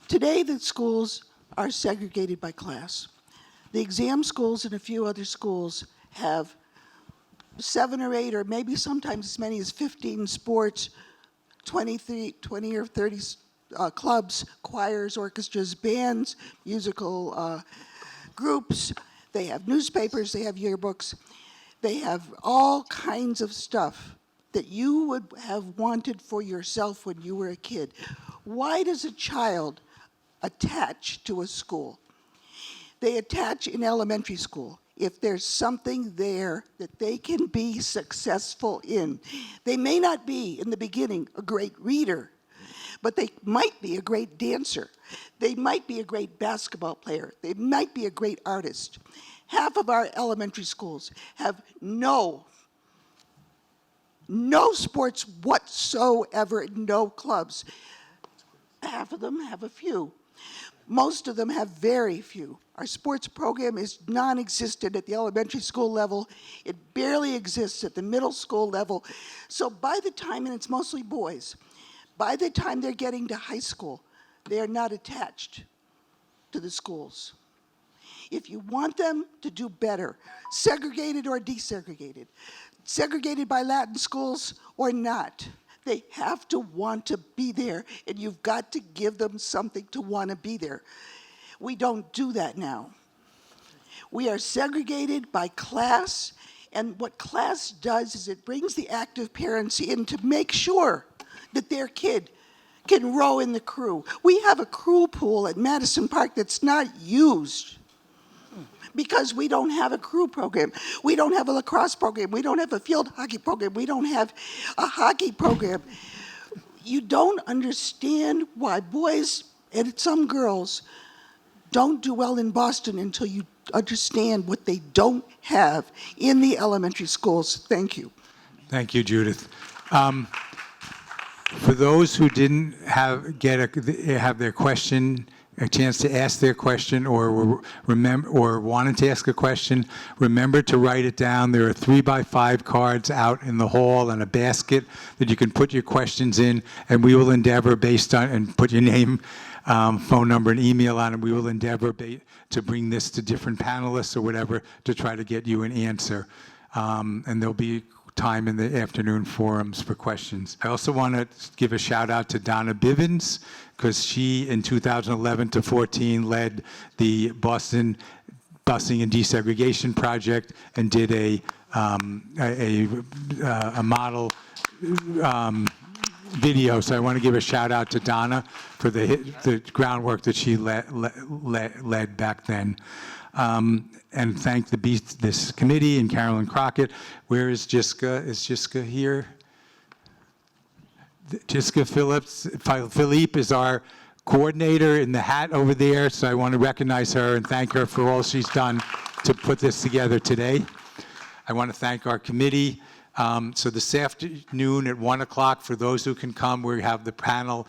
Today, the schools are segregated by class. The exam schools and a few other schools have 7 or 8, or maybe sometimes as many as 15 sports, 20 or 30 clubs, choirs, orchestras, bands, musical groups. They have newspapers, they have yearbooks, they have all kinds of stuff that you would have wanted for yourself when you were a kid. Why does a child attach to a school? They attach in elementary school if there's something there that they can be successful in. They may not be, in the beginning, a great reader, but they might be a great dancer. They might be a great basketball player. They might be a great artist. Half of our elementary schools have no sports whatsoever, no clubs. Half of them have a few. Most of them have very few. Our sports program is non-existent at the elementary school level. It barely exists at the middle school level. So by the time, and it's mostly boys, by the time they're getting to high school, they are not attached to the schools. If you want them to do better, segregated or desegregated, segregated by Latin schools or not, they have to want to be there, and you've got to give them something to want to be there. We don't do that now. We are segregated by class, and what class does is it brings the active parents in to make sure that their kid can row in the crew. We have a crew pool at Madison Park that's not used because we don't have a crew program. We don't have a lacrosse program. We don't have a field hockey program. We don't have a hockey program. You don't understand why boys and some girls don't do well in Boston until you understand what they don't have in the elementary schools. Thank you. Thank you, Judith. For those who didn't have their question a chance to ask their question or wanted to ask a question, remember to write it down. There are 3x5 cards out in the hall and a basket that you can put your questions in, and we will endeavor based on, and put your name, phone number, and email on it. We will endeavor to bring this to different panelists or whatever to try to get you an answer. And there'll be time in the afternoon forums for questions. I also want to give a shout out to Donna Bivens, because she, in 2011 to 14, led the Boston Busing and Desegregation Project and did a model video. So I want to give a shout out to Donna for the groundwork that she led back then. And thank this committee and Carolyn Crockett. Where is Jiska? Is Jiska here? Jiska Philippe is our coordinator in the hat over there, so I want to recognize her and thank her for all she's done to put this together today. I want to thank our committee. So this afternoon at 1 o'clock, for those who can come, we have the panel,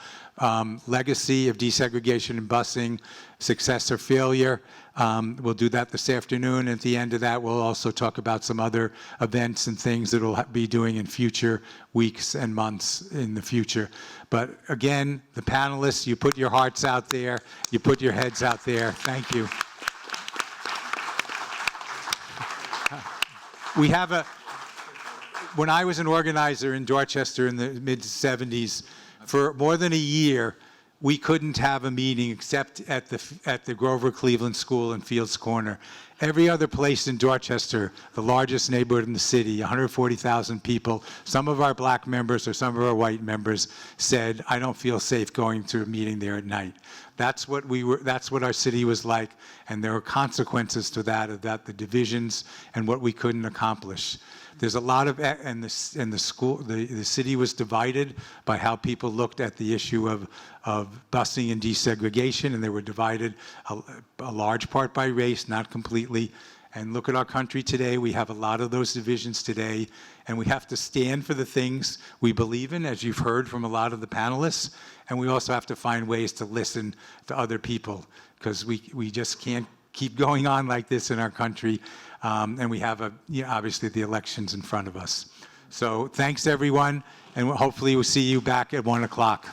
Legacy of Desegregation and Busing, Success or Failure. We'll do that this afternoon. At the end of that, we'll also talk about some other events and things that we'll be doing in future weeks and months in the future. But again, the panelists, you put your hearts out there, you put your heads out there. Thank you. We have when I was an organizer in Dorchester in the mid-'70s, for more than a year, we couldn't have a meeting except at the Grover Cleveland School in Fields Corner. Every other place in Dorchester, the largest neighborhood in the city, 140,000 people, some of our black members or some of our white members said, I don't feel safe going to a meeting there at night. That's what our city was like, and there were consequences to that, the divisions and what we couldn't accomplish. There's a lot of, and the city was divided by how people looked at the issue of busing and desegregation, and they were divided a large part by race, not completely. And look at our country today. We have a lot of those divisions today, and we have to stand for the things we believe in, as you've heard from a lot of the panelists, and we also have to find ways to listen to other people, because we just can't keep going on like this in our country. And we have, obviously, the elections in front of us. So thanks, everyone, and hopefully we'll see you back at 1 o'clock.